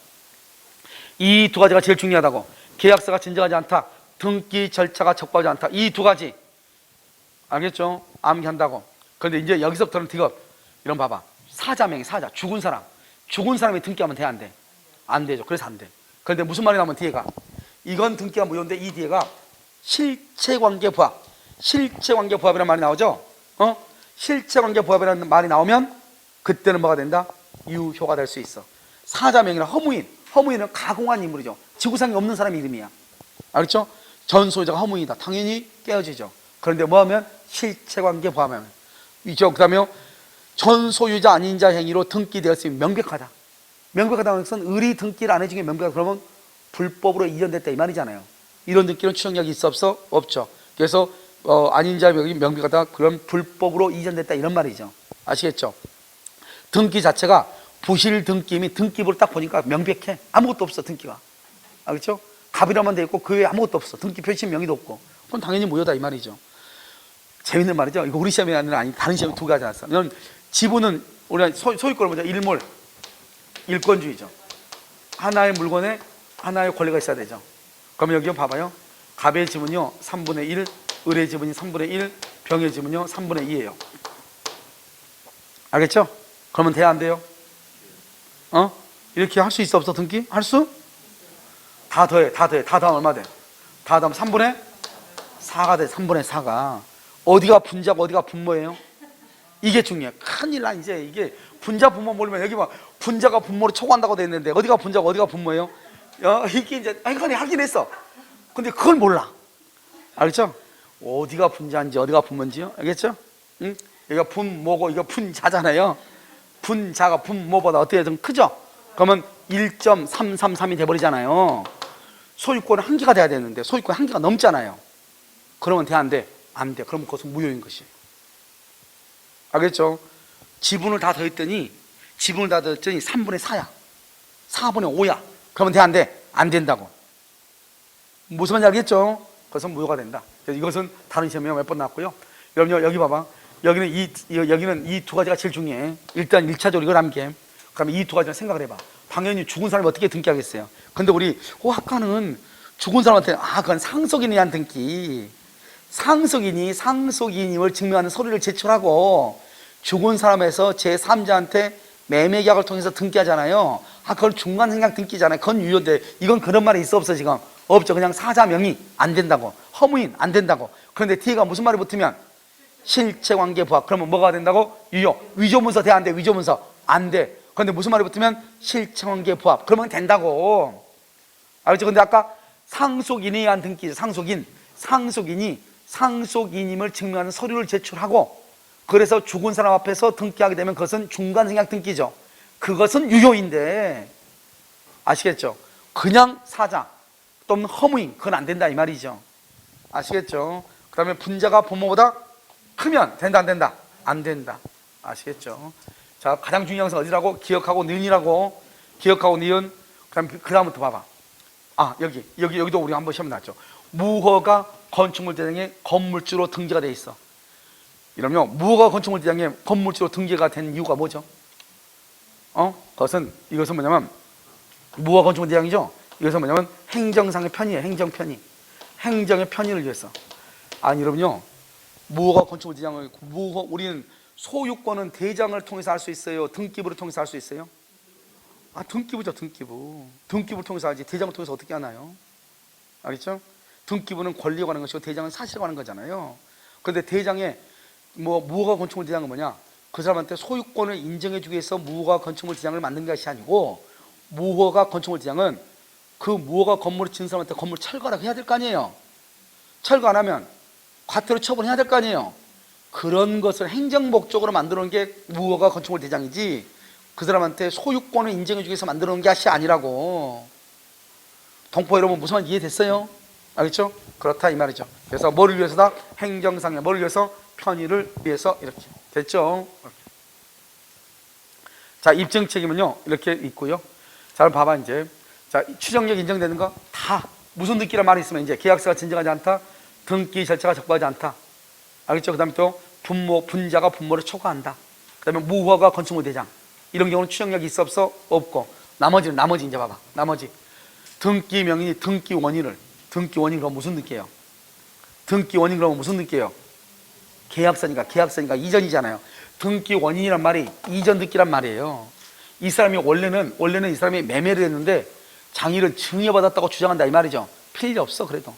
계약서가 진정하지 않다. 등기 절차가 적법하지 않다. 이 두 가지. 알겠죠? 암기한다고. 그런데 이제 여기서부터는 이거 이런 봐봐. 사자명의 사자. 죽은 사람이 등기하면 돼, 안 돼? 안 되죠. 그래서 안 돼. 그런데 무슨 말이 나오면 뒤에가 이건 등기가 무효인데 이 뒤에가 실체관계 부합이라는 말이 나오죠. 실체관계 부합이라는 말이 나오면 그때는 뭐가 된다? 유효가 될 수 있어. 사자명이나 허무인은 가공한 인물이죠. 지구상에 없는 사람 이름이야. 알겠죠? 전 소유자가 허무인이다. 당연히 깨어지죠. 그런데 뭐하면? 실체관계 부합하면. 그 다음에 전 소유자 아닌 자 행위로 등기되었으면 명백하다. 명백하다는 것은 의리 등기를 안 해준 게 명백하다. 그러면 불법으로 이전됐다 이 말이잖아요. 이런 등기는 추정력이 있어 없어? 없죠. 그래서 아닌 자 행위 명백하다. 그럼 불법으로 이전됐다 이런 말이죠. 아시겠죠? 등기 자체가 부실 등기 및 등기부를 딱 보니까 명백해. 아무것도 없어 등기가. 알겠죠? 갑이라만 돼 있고 그 외에 아무것도 없어. 등기 표시 명의도 없고. 그럼 당연히 무효다 이 말이죠. 재밌는 말이죠. 이거 우리 시험이 아니라 다른 시험이 두 가지 나왔어. 이건 지분은 우리가 소유권을 먼저 일몰, 일권주의죠. 하나의 물건에 하나의 권리가 있어야 되죠. 그러면 여기 봐봐요. 갑의 지분이요 3분의 1, 을의 지분이 3분의 1, 병의 지분이요 3분의 2예요. 알겠죠? 그러면 돼야 안 돼요? 이렇게 할 수 있어 없어 등기? 할 수? 다 더해. 다 더하면 얼마 돼? 다 더하면 3분의 4가 돼. 3분의 4가. 어디가 분자고 어디가 분모예요? 이게 중요해요. 큰일 나. 이제 이게 분자 분모 모르면 여기 막 분자가 분모를 초과한다고 돼 있는데 어디가 분자고 어디가 분모예요? 이게 이제 그건 하긴 했어. 근데 그걸 몰라. 알겠죠? 어디가 분자인지 어디가 분모인지요? 알겠죠? 응? 여기가 분모고 이거 분자잖아요. 분자가 분모보다 어떻게 좀 크죠? 그러면 1.333이 돼버리잖아요. 소유권은 한 개가 돼야 되는데 소유권 한 개가 넘잖아요. 그러면 돼, 안 돼? 안 돼. 그러면 그것은 무효인 것이에요. 알겠죠? 지분을 다 더했더니 3분의 4야. 4분의 5야. 그러면 돼, 안 돼? 안 된다고. 무슨 말인지 알겠죠? 그것은 무효가 된다. 그래서 이것은 다른 시험에 몇 번 나왔고요. 여러분 여기 봐봐. 여기는 이 두 가지가 제일 중요해. 일단 1차적으로 이걸 암기해. 그러면 이 두 가지를 생각을 해봐. 당연히 죽은 사람이 어떻게 등기하겠어요? 근데 우리 학과는 죽은 사람한테 그건 상속인에 대한 등기. 상속인임을 증명하는 서류를 제출하고 죽은 사람에서 제3자한테 매매계약을 통해서 등기하잖아요. 그건 중간생략 등기잖아요. 그건 유효인데 이건 그런 말이 있어 없어 지금? 없죠. 그냥 사자 명의 안 된다고, 허무인 안 된다고. 그런데 뒤에가 무슨 말이 붙으면 실체관계 부합. 그러면 뭐가 된다고? 유효. 위조문서 돼, 안 돼? 위조문서 안 돼. 그런데 무슨 말이 붙으면 실체관계 부합. 그러면 된다고. 알겠죠? 근데 아까 상속인에 의한 등기죠. 상속인이 상속인임을 증명하는 서류를 제출하고 그래서 죽은 사람 앞에서 등기하게 되면 그것은 중간생략 등기죠. 그것은 유효인데 아시겠죠? 그냥 사자 또는 허무인 그건 안 된다 이 말이죠. 아시겠죠? 그러면 분자가 분모보다 크면 된다 안 된다? 안 된다. 아시겠죠? 자, 가장 중요한 것은 어디라고? 기억하고 니은이라고. 기억하고 니은. 그 다음부터 봐봐. 여기도 우리 한번 시험 났죠. 무허가 건축물 대장에 건물주로 등기가 돼 있어. 이러면 무허가 건축물 대장에 건물주로 등기가 된 이유가 뭐죠? 이것은 뭐냐면 무허가 건축물 대장이죠. 이것은 뭐냐면 행정상의 편의예요. 행정의 편의를 위해서. 여러분요, 무허가 건축물 대장을 우리는 소유권은 대장을 통해서 할 수 있어요? 등기부를 통해서 할 수 있어요? 등기부죠. 등기부를 통해서 하지 대장을 통해서 어떻게 하나요? 알겠죠? 등기부는 권리에 관한 것이고 대장은 사실에 관한 거잖아요. 그런데 대장에 무허가 건축물 대장은 뭐냐? 그 사람한테 소유권을 인정해주기 위해서 무허가 건축물 대장을 만든 것이 아니고 무허가 건축물 대장은 그 무허가 건물을 지은 사람한테 건물 철거라 해야 될 거 아니에요. 철거 안 하면 과태료 처분해야 될 거 아니에요. 그런 것을 행정 목적으로 만들어 놓은 게 무허가 건축물 대장이지 그 사람한테 소유권을 인정해주기 위해서 만들어 놓은 것이 아니라고. 동포 여러분 무슨 말 이해됐어요? 알겠죠? 그렇다 이 말이죠. 그래서 뭐를 위해서다? 행정상의 뭐를 위해서? 편의를 위해서. 이렇게 됐죠? 자, 입증 책임은요 이렇게 있고요. 자, 봐봐 이제. 자, 추정력 인정되는 거 다 무슨 등기란 말이 있으면 이제 계약서가 진정하지 않다, 등기 절차가 적법하지 않다. 알겠죠? 그 다음에 또 분자가 분모를 초과한다. 그 다음에 무허가 건축물 대장. 이런 경우는 추정력이 있어 없어? 없고. 나머지 이제 봐봐. 나머지 등기 명의, 등기 원인을. 등기 원인 그럼 무슨 등기예요? 등기 원인 그러면 무슨 등기예요? 계약서니까 이전이잖아요. 등기 원인이란 말이 이전 등기란 말이에요. 이 사람이 원래는 이 사람이 매매를 했는데 장의를 증여받았다고 주장한다 이 말이죠. 필요 없어. 그래도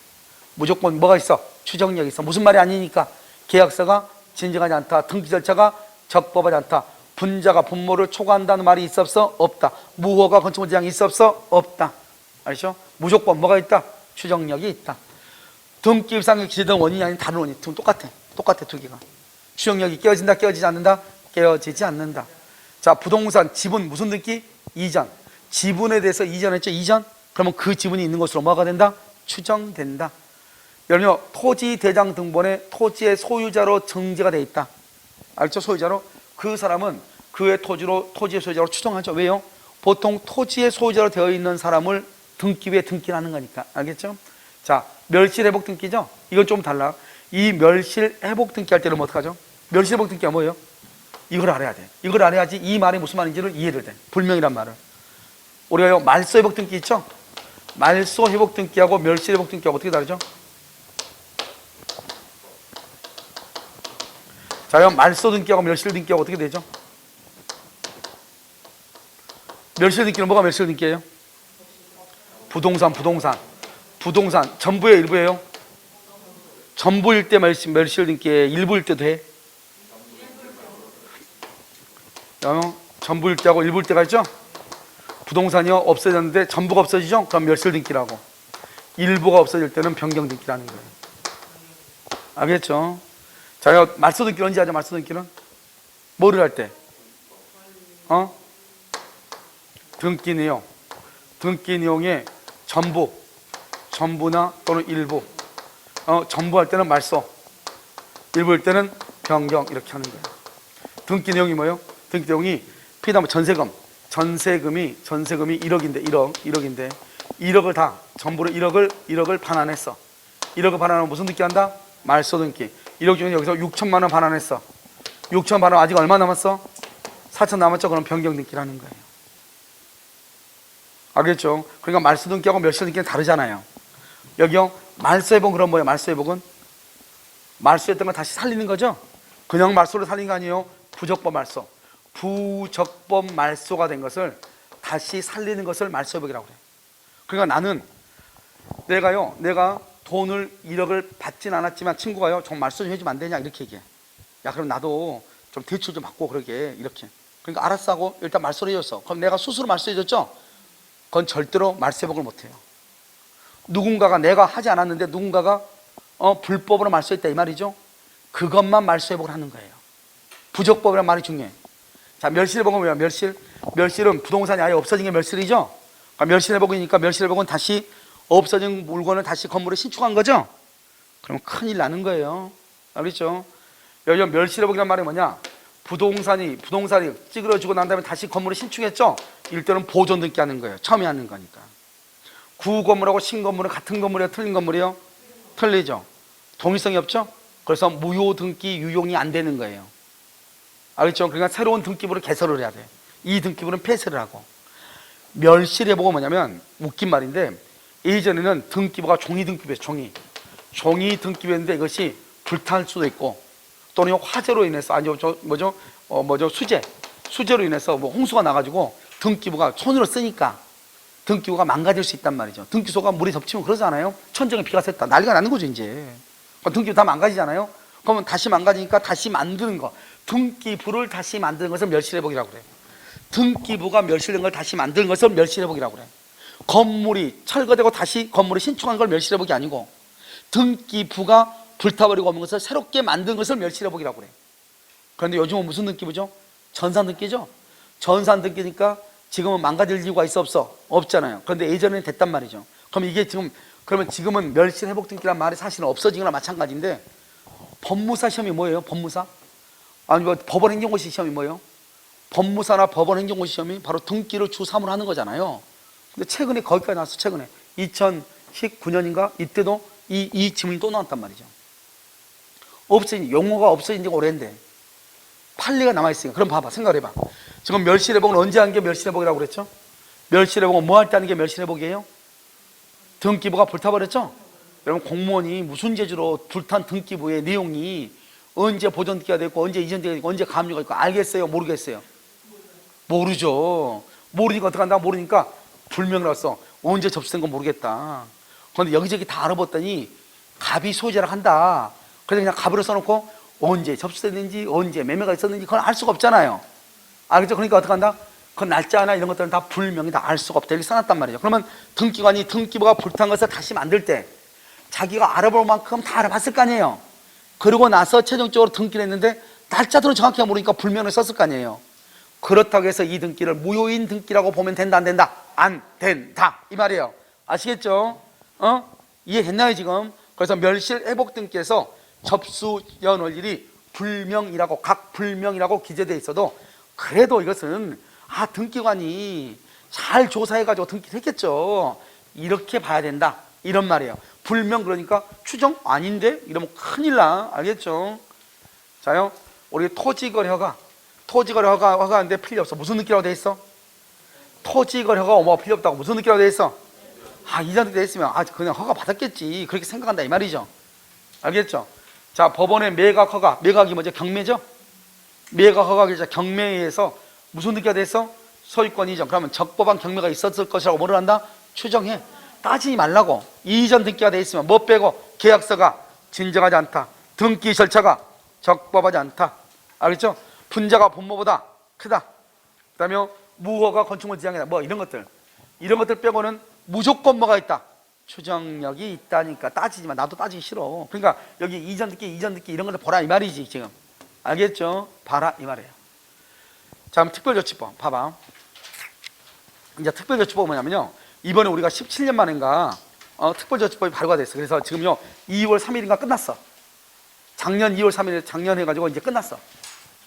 무조건 뭐가 있어? 추정력이 있어. 무슨 말이 아니니까 계약서가 진정하지 않다, 등기 절차가 적법하지 않다, 분자가 분모를 초과한다는 말이 있어 없어? 없다. 무허가 건축물 대장이 있어 없어? 없다. 알죠? 무조건 뭐가 있다? 추정력이 있다. 등기입상에 기재된 원인이 아닌 다른 원인. 똑같아 두 개가. 추정력이 깨어진다, 깨어지지 않는다? 깨어지지 않는다. 자, 부동산 지분 무슨 등기? 이전. 지분에 대해서 이전했죠? 이전. 그러면 그 지분이 있는 것으로 뭐가 된다? 추정된다. 여러분요, 토지 대장 등본에 토지의 소유자로 정지가 돼 있다. 알죠? 소유자로. 그 사람은 그의 토지의 소유자로 추정하죠. 왜요? 보통 토지의 소유자로 되어 있는 사람을 등기부에 등기를 하는 거니까. 알겠죠? 자, 멸실회복 등기죠? 이건 좀 달라. 이 멸실회복 등기 할 때는 어떡하죠? 멸실회복 등기가 뭐예요? 이걸 알아야 돼. 이걸 알아야지 이 말이 무슨 말인지를 이해를 돼. 불명이란 말을. 우리가 말소회복 등기 있죠? 말소회복 등기하고 멸실회복 등기하고 어떻게 다르죠? 자, 그럼 말소 등기하고 멸실 등기하고 어떻게 되죠? 멸실 등기는 뭐가 멸실 등기예요? 부동산 전부의 일부예요? 전부일 때 멸실 등기에 일부일 때도 해? 전부일 때하고 일부일 때가 있죠? 부동산이요 없어졌는데 전부가 없어지죠? 그럼 멸실 등기라고. 일부가 없어질 때는 변경 등기라는 거예요. 알겠죠? 자, 말소 등기는 언제 하죠? 말소 등기는 뭐를 할 때? 등기 내용. 등기 내용의 전부나 또는 일부. 전부할 때는 말소, 일부일 때는 변경 이렇게 하는 거예요. 등기 내용이 뭐예요? 등기 내용이 피담 전세금이 1억인데 1억인데 1억을 다 전부를 1억을 반환했어. 1억을 반환하면 무슨 등기 한다? 말소 등기. 1억 중에 여기서 6천만 원 반환했어. 6천만 원 아직 얼마 남았어? 4천 남았죠? 그럼 변경 등기를 하는 거예요. 알겠죠? 그러니까 말소 등기하고 멸실 등기는 다르잖아요. 여기요 말소회복 그럼 뭐예요? 말소회복은 말소했던 걸 다시 살리는 거죠? 그냥 말소를 살린 거 아니에요. 부적법 말소. 부적법 말소가 된 것을 다시 살리는 것을 말소회복이라고 그래요. 그러니까 나는 내가 돈을 1억을 받진 않았지만 친구가요 좀 말소 좀 해주면 안 되냐 이렇게 얘기해. 야 그럼 나도 좀 대출 좀 받고 그러게 이렇게. 그러니까 알았어 하고 일단 말소를 해줬어. 그럼 내가 스스로 말소해줬죠? 그건 절대로 말소회복을 못해요. 누군가가 내가 하지 않았는데 누군가가 불법으로 말소했다 이 말이죠. 그것만 말소회복을 하는 거예요. 부적법이라는 말이 중요해. 자, 멸실회복은 뭐야? 멸실은 부동산이 아예 없어진 게 멸실이죠. 그러니까 멸실회복이니까 멸실회복은 다시 없어진 물건을 다시 건물에 신축한 거죠. 그럼 큰일 나는 거예요. 알겠죠? 여기 멸실회복이란 말이 뭐냐? 부동산이 찌그러지고 난 다음에 다시 건물을 신축했죠. 일단은 보존 등기 하는 거예요. 처음에 하는 거니까. 구 건물하고 신건물은 같은 건물이에요? 틀린 건물이에요? 틀리죠. 동일성이 없죠. 그래서 무효 등기 유용이 안 되는 거예요. 알겠죠? 그러니까 새로운 등기부를 개설을 해야 돼. 이 등기부는 폐쇄를 하고. 멸실회복은 뭐냐면 웃긴 말인데 예전에는 등기부가 종이 등기부였어요. 종이 등기부였는데 이것이 불탈 수도 있고 또는 화재로 인해서 수재로 인해서 뭐 홍수가 나가지고 등기부가 손으로 쓰니까 등기부가 망가질 수 있단 말이죠. 등기소가 물에 덮치면 그러잖아요. 천정에 비가 샜다 난리가 나는 거죠 이제. 등기부 다 망가지잖아요. 그러면 다시 망가지니까 다시 만드는 거, 등기부를 다시 만드는 것을 멸실회복이라고 그래요. 등기부가 멸실된 걸 다시 만드는 것을 멸실회복이라고 그래요. 건물이 철거되고 다시 건물을 신축한 걸 멸실회복이 아니고 등기부가 불타버리고 없는 것을 새롭게 만든 것을 멸실회복이라고 그래요. 그런데 요즘은 무슨 등기부죠? 전산 등기죠. 전산 등기니까 지금은 망가질 이유가 있어 없어? 없잖아요. 그런데 예전에는 됐단 말이죠. 그러면 지금은 멸실회복 등기란 말이 사실은 없어진 거나 마찬가지인데 법무사 시험이 뭐예요? 법무사? 아니 뭐 법원 행정고시 시험이 뭐예요? 법무사나 법원 행정고시 시험이 바로 등기를 주 3으로 하는 거잖아요. 근데 최근에 거기까지 나왔어. 최근에 2019년인가 이때도 이 지문이 또 나왔단 말이죠. 용어가 없어진 지가 오래인데 판례가 남아있으니까. 그럼 봐봐, 생각을 해봐. 지금 멸실회복은 언제 한 게 멸실회복이라고 그랬죠? 멸실회복은 뭐 할 때 하는 게 멸실회복이에요? 등기부가 불타버렸죠? 여러분 공무원이 무슨 재주로 불탄 등기부의 내용이 언제 보존등기가 됐고 언제 이전등기가 됐고 언제 가압류가 있고 알겠어요? 모르겠어요? 모르죠. 모르니까 어떡한다? 모르니까 불명이라고 써. 언제 접수된 건 모르겠다. 그런데 여기저기 다 알아봤더니 갑이 소유자라고 한다. 그래서 그냥 갑으로 써놓고 언제 접수됐는지 언제 매매가 있었는지 그건 알 수가 없잖아요. 알겠죠? 그러니까 어떡한다? 그 날짜나 이런 것들은 다 불명이다. 알 수가 없다. 이렇게 써놨단 말이죠. 그러면 등기관이 등기부가 불탄 것을 다시 만들 때 자기가 알아볼 만큼 다 알아봤을 거 아니에요. 그러고 나서 최종적으로 등기를 했는데 날짜들은 정확히 모르니까 불명을 썼을 거 아니에요. 그렇다고 해서 이 등기를 무효인 등기라고 보면 된다 안 된다? 안 된다 이 말이에요. 아시겠죠? 이해됐나요 지금? 그래서 멸실회복 등기에서 접수 연월일이 불명이라고 각 불명이라고 기재되어 있어도 그래도 이것은 등기관이 잘 조사해가지고 등기를 했겠죠. 이렇게 봐야 된다 이런 말이에요. 불명 그러니까 추정 아닌데 이러면 큰일 나. 알겠죠? 자요, 우리 토지거래허가 허가하는데 필요 없어. 무슨 등기라고 돼 있어? 토지거래허가 필요 없다고 무슨 등기라고 돼 있어? 이전 등기 돼 있으면 그냥 허가 받았겠지 그렇게 생각한다 이 말이죠. 알겠죠? 자, 법원의 매각 허가, 매각이 뭐죠? 경매죠? 매각 허가 기자 경매에 의해서 무슨 등기가 돼 있어? 소유권 이전. 그러면 적법한 경매가 있었을 것이라고 뭐를 한다? 추정해. 따지지 말라고. 이전 등기가 돼 있으면 뭐 빼고 계약서가 진정하지 않다. 등기 절차가 적법하지 않다. 알겠죠? 분자가 본모보다 크다. 그 다음에 무허가 건축물 지장이다. 뭐 이런 것들 빼고는 무조건 뭐가 있다. 추정력이 있다니까. 따지지만 나도 따지기 싫어. 그러니까 여기 이전 듣기 이런 것들 보라 이 말이지. 지금 알겠죠? 봐라 이 말이에요. 자, 그럼 특별조치법 봐봐. 이제 특별조치법은 뭐냐면요, 이번에 우리가 17년 만인가 특별조치법이 발효가 됐어. 그래서 지금요 2월 3일인가 끝났어. 작년 2월 3일 작년 해가지고 이제 끝났어.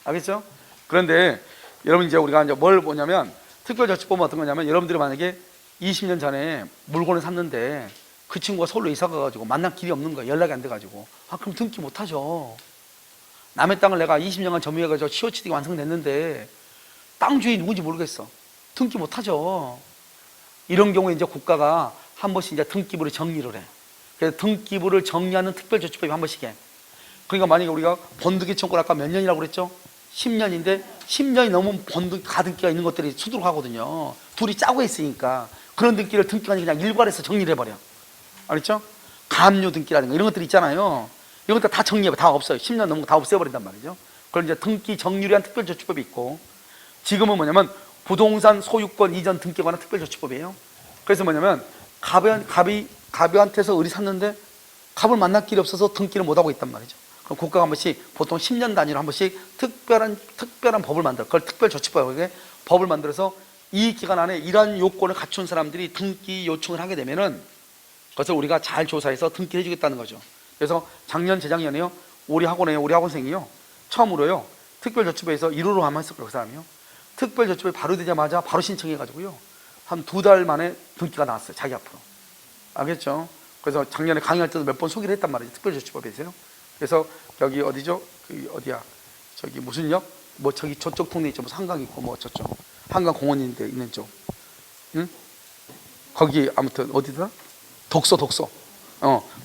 알겠죠? 그런데 여러분 이제 우리가 이제 뭘 보냐면, 특별조치법은 어떤 거냐면, 여러분들이 만약에 20년 전에 물건을 샀는데 그 친구가 서울로 이사 가가지고 만날 길이 없는 거야. 연락이 안 돼가지고. 그럼 등기 못 하죠. 남의 땅을 내가 20년간 점유해가지고 COCD가 완성됐는데 땅 주인이 누군지 모르겠어. 등기 못 하죠. 이런 경우에 이제 국가가 한 번씩 이제 등기부를 정리를 해. 그래서 등기부를 정리하는 특별조치법이 한 번씩 해. 그러니까 만약에 우리가 번득이 청구를 아까 몇 년이라고 그랬죠? 10년인데 10년이 넘으면 가등기가 있는 것들이 수두룩하거든요. 둘이 짜고 있으니까 그런 등기를 등기가 아니라 그냥 일괄해서 정리를 해버려. 알겠죠? 가압류 등기라든가 이런 것들 있잖아요. 이런 것들 다 정리해버려. 다 없어요. 10년 넘고 다 없애버린단 말이죠. 그걸 이제 등기 정리를 위한 특별조치법이 있고, 지금은 뭐냐면 부동산 소유권 이전 등기에 관한 특별조치법이에요. 그래서 뭐냐면 갑이한테서 을이 샀는데 갑을 만날 길이 없어서 등기를 못하고 있단 말이죠. 그럼 국가가 한 번씩, 보통 10년 단위로 한 번씩 특별한 법을 만들어. 그걸 특별조치법에 법을 만들어서 이 기간 안에 이러한 요건을 갖춘 사람들이 등기 요청을 하게 되면은 그것을 우리가 잘 조사해서 등기를 해주겠다는 거죠. 그래서 작년 재작년에요, 우리 학원생이요 처음으로요 특별조치법에서 1호로 한번 했을 거예요. 그 사람이요 특별조치법이 바로 되자마자 바로 신청해가지고요 한 2달 만에 등기가 나왔어요. 자기 앞으로. 알겠죠? 그래서 작년에 강의할 때도 몇 번 소개를 했단 말이죠. 특별조치법에서요. 그래서 여기 어디죠? 그 어디야? 저기 무슨 역? 뭐 저기 저쪽 동네 있죠. 뭐 한강 있고 뭐 저쪽 한강공원인데 있는 쪽. 응? 거기 아무튼 어디다? 독서.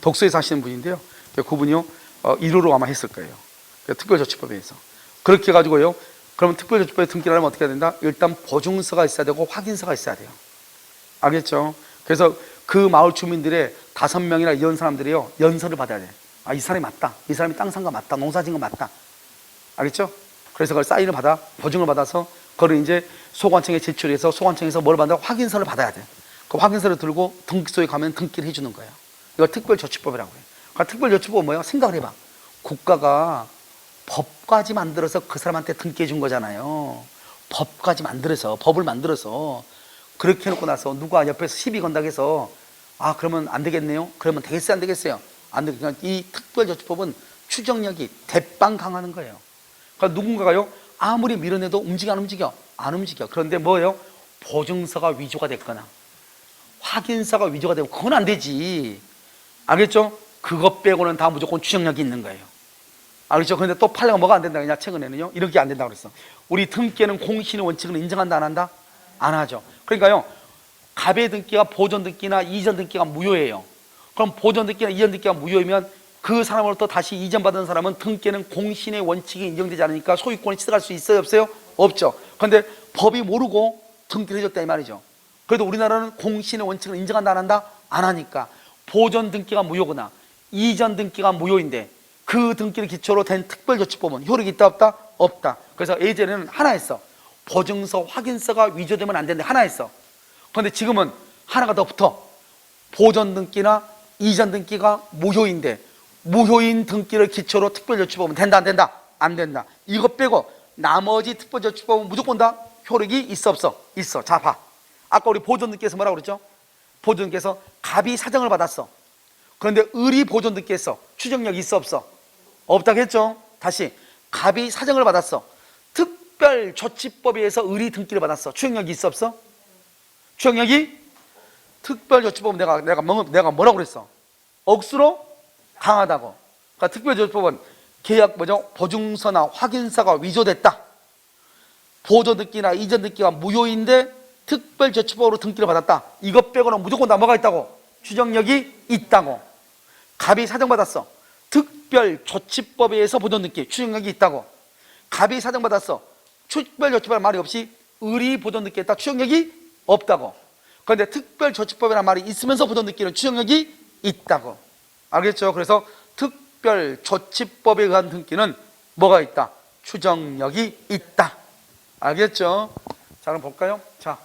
독서에 사시는 분인데요. 그분이요 1호로 아마 했을 거예요. 특별조치법에서. 그렇게 해가지고요. 그러면 특별조치법에 등기를 하려면 어떻게 해야 된다? 일단 보증서가 있어야 되고 확인서가 있어야 돼요. 알겠죠? 그래서 그 마을 주민들의 5명이나 이런 사람들이요 연서를 받아야 돼. 이 사람이 맞다. 이 사람이 땅 산 거 맞다. 농사 지은 거 맞다. 알겠죠? 그래서 그걸 사인을 받아, 보증을 받아서 그걸 이제 소관청에 제출해서 소관청에서 뭘 받아? 확인서를 받아야 돼. 그 확인서를 들고 등기소에 가면 등기를 해주는 거예요. 이걸 특별조치법이라고 해요. 그러니까 특별조치법은 뭐예요? 생각을 해봐. 국가가 법까지 만들어서 그 사람한테 등기해 준 거잖아요. 법을 만들어서 그렇게 해놓고 나서 누가 옆에서 시비 건다고 해서 그러면 안 되겠네요? 그러면 되겠어요? 안 되겠어요? 안 되겠어요. 그러니까 이 특별조치법은 추정력이 대빵 강하는 거예요. 그러니까 누군가가요 아무리 밀어내도 움직여 안 움직여? 안 움직여. 그런데 뭐예요? 보증서가 위조가 됐거나 확인서가 위조가 되면 그건 안 되지. 알겠죠? 그것 빼고는 다 무조건 추정력이 있는 거예요. 알겠죠? 그런데 또 판례가 뭐가 안 된다 그냥 최근에는요 이런 게 안 된다고 그랬어. 우리 등기에는 공신의 원칙을 인정한다 안 한다? 안 하죠. 그러니까요 갑의 등기가 보존 등기나 이전 등기가 무효예요. 그럼 보존 등기나 이전 등기가 무효이면 그 사람으로부터 다시 이전받은 사람은 등기에는 공신의 원칙이 인정되지 않으니까 소유권을 취득할 수 있어요 없어요? 없죠. 그런데 법이 모르고 등기를 해줬다 이 말이죠. 그래도 우리나라는 공신의 원칙을 인정한다 안 한다? 안 하니까 보존 등기가 무효거나 이전 등기가 무효인데 그 등기를 기초로 된 특별조치법은 효력이 있다 없다? 없다. 그래서 예전에는 하나 했어. 보증서 확인서가 위조되면 안 되는데 하나 했어. 그런데 지금은 하나가 더 붙어. 보존 등기나 이전 등기가 무효인데 무효인 등기를 기초로 특별조치법은 된다 안 된다? 안 된다. 이거 빼고 나머지 특별조치법은 무조건 다 효력이 있어 없어? 있어. 자 봐. 아까 우리 보존 등기에서 뭐라고 그랬죠? 보존 등기에서 갑이 사정을 받았어. 그런데 을이 보존 등기했어. 추정력이 있어 없어? 없다고 했죠? 다시 갑이 사정을 받았어. 특별조치법에 의해서 을이 등기를 받았어. 추정력이 있어 없어? 추정력이 특별조치법은 내가 뭐라고 그랬어? 억수로 강하다고. 그러니까 특별조치법은 계약 보증서나 확인서가 위조됐다. 보존 등기나 이전 등기가 무효인데 특별조치법으로 등기를 받았다. 이것 빼고는 무조건 다 뭐가 있다고? 추정력이 있다고. 갑이 사정받았어. 특별조치법에 의해서 보존 등기 추정력이 있다고. 갑이 사정받았어. 특별조치법이라는 말이 없이 을이 보존 등기했다. 추정력이 없다고. 그런데 특별조치법이라는 말이 있으면서 보존 등기는 추정력이 있다고. 알겠죠? 그래서 특별조치법에 의한 등기는 뭐가 있다? 추정력이 있다. 알겠죠? 자, 그럼 볼까요? 자,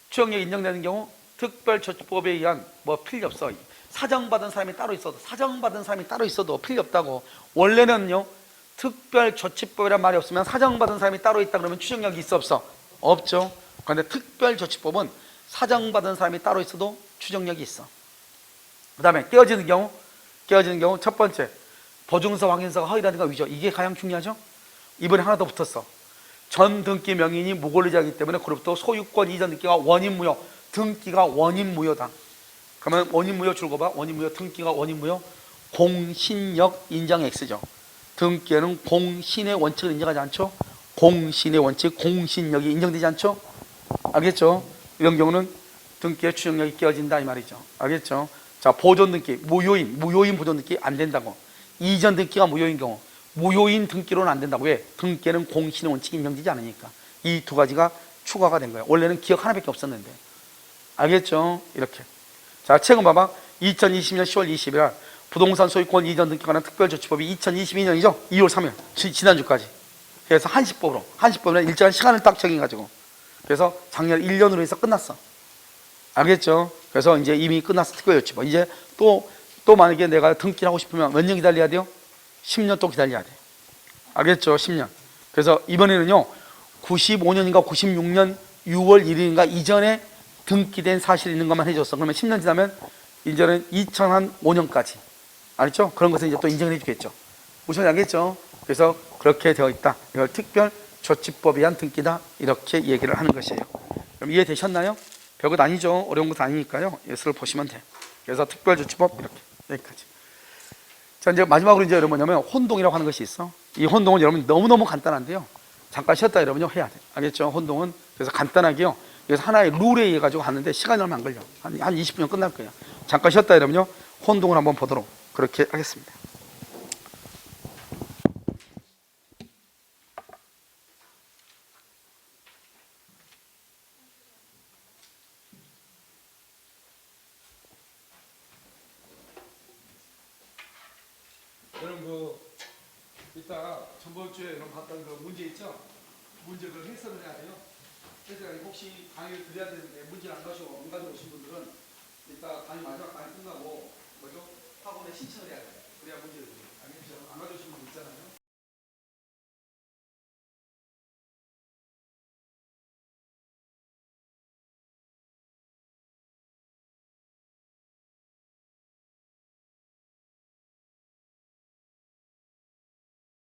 추정력이 인정되는 경우 특별조치법에 의한 뭐 필요 없어. 사정받은 사람이 따로 있어도 필요 없다고. 원래는요, 특별조치법이란 말이 없으면 사정받은 사람이 따로 있다 그러면 추정력이 있어 없어? 없죠. 그런데 특별조치법은 사정받은 사람이 따로 있어도 추정력이 있어. 그 다음에 깨어지는 경우 첫 번째, 보증서, 확인서가 허위라든가 위조, 이게 가장 중요하죠. 이번에 하나 더 붙었어. 전 등기 명인이 무권리자이기 때문에 그로부터 소유권 이전 등기가 원인무효, 등기가 원인무효다. 그러면 원인무효 줄거 봐. 원인무효, 등기가 원인무효, 공신력 인정 X죠. 등기에는 공신의 원칙을 인정하지 않죠. 공신의 원칙, 공신력이 인정되지 않죠. 알겠죠? 이런 경우는 등기의 추정력이 깨어진다 이 말이죠. 알겠죠? 자, 보존 등기, 무효인 보존 등기 안 된다고. 이전 등기가 무효인 경우, 무효인 등기로는 안 된다고. 왜? 등기에는 공신의 원칙이 인정되지 않으니까. 이 두 가지가 추가가 된 거예요. 원래는 기억 하나밖에 없었는데. 알겠죠? 이렇게. 자, 최근 봐봐. 2020년 10월 20일 날 부동산 소유권 이전 등기에 관한 특별조치법이 2022년이죠. 2월 3일 지난주까지. 그래서 한시법으로 일정한 시간을 딱 정해가지고. 그래서 작년 1년으로 해서 끝났어. 알겠죠? 그래서 이제 이미 끝났어. 특별조치법. 이제 또 만약에 내가 등기를 하고 싶으면 몇 년 기다려야 돼요? 10년 또 기다려야 돼. 알겠죠? 10년. 그래서 이번에는요, 95년인가 96년 6월 1일인가 이전에 등기된 사실이 있는 것만 해줬어. 그러면 10년 지나면 이제는 2005년까지. 알겠죠? 그런 것을 이제 또 인정해 주겠죠. 무슨 알겠죠? 그래서 그렇게 되어 있다. 이걸 특별조치법에 의한 등기다. 이렇게 얘기를 하는 것이에요. 그럼 이해되셨나요? 별것 아니죠. 어려운 것도 아니니까요. 예수를 보시면 돼. 그래서 특별조치법 이렇게 여기까지. 자, 이제 마지막으로 이제 여러분 뭐냐면 혼동이라고 하는 것이 있어. 이 혼동은 여러분 너무너무 간단한데요. 잠깐 쉬었다 여러분요 해야 돼. 알겠죠? 혼동은 그래서 간단하게요. 그래서 하나의 룰에 의해 가지고 하는데 시간이 얼마 안 걸려. 한 20분 끝날 거예요. 잠깐 쉬었다 여러분요. 혼동을 한번 보도록 그렇게 하겠습니다. 여러분 이따 저번 주에 여러분 봤던 그 문제 있죠? 문제 그 해석을 해야 돼요. 해석을 혹시 강의를 드려야 되는데 문제를 안 가져오신 분들은 이따 강의 마지막 강의 끝나고 뭐죠? 학원에 신청을 해야 돼요. 그래야 문제를 드려요. 알겠죠? 안 가져오신 분 있잖아요.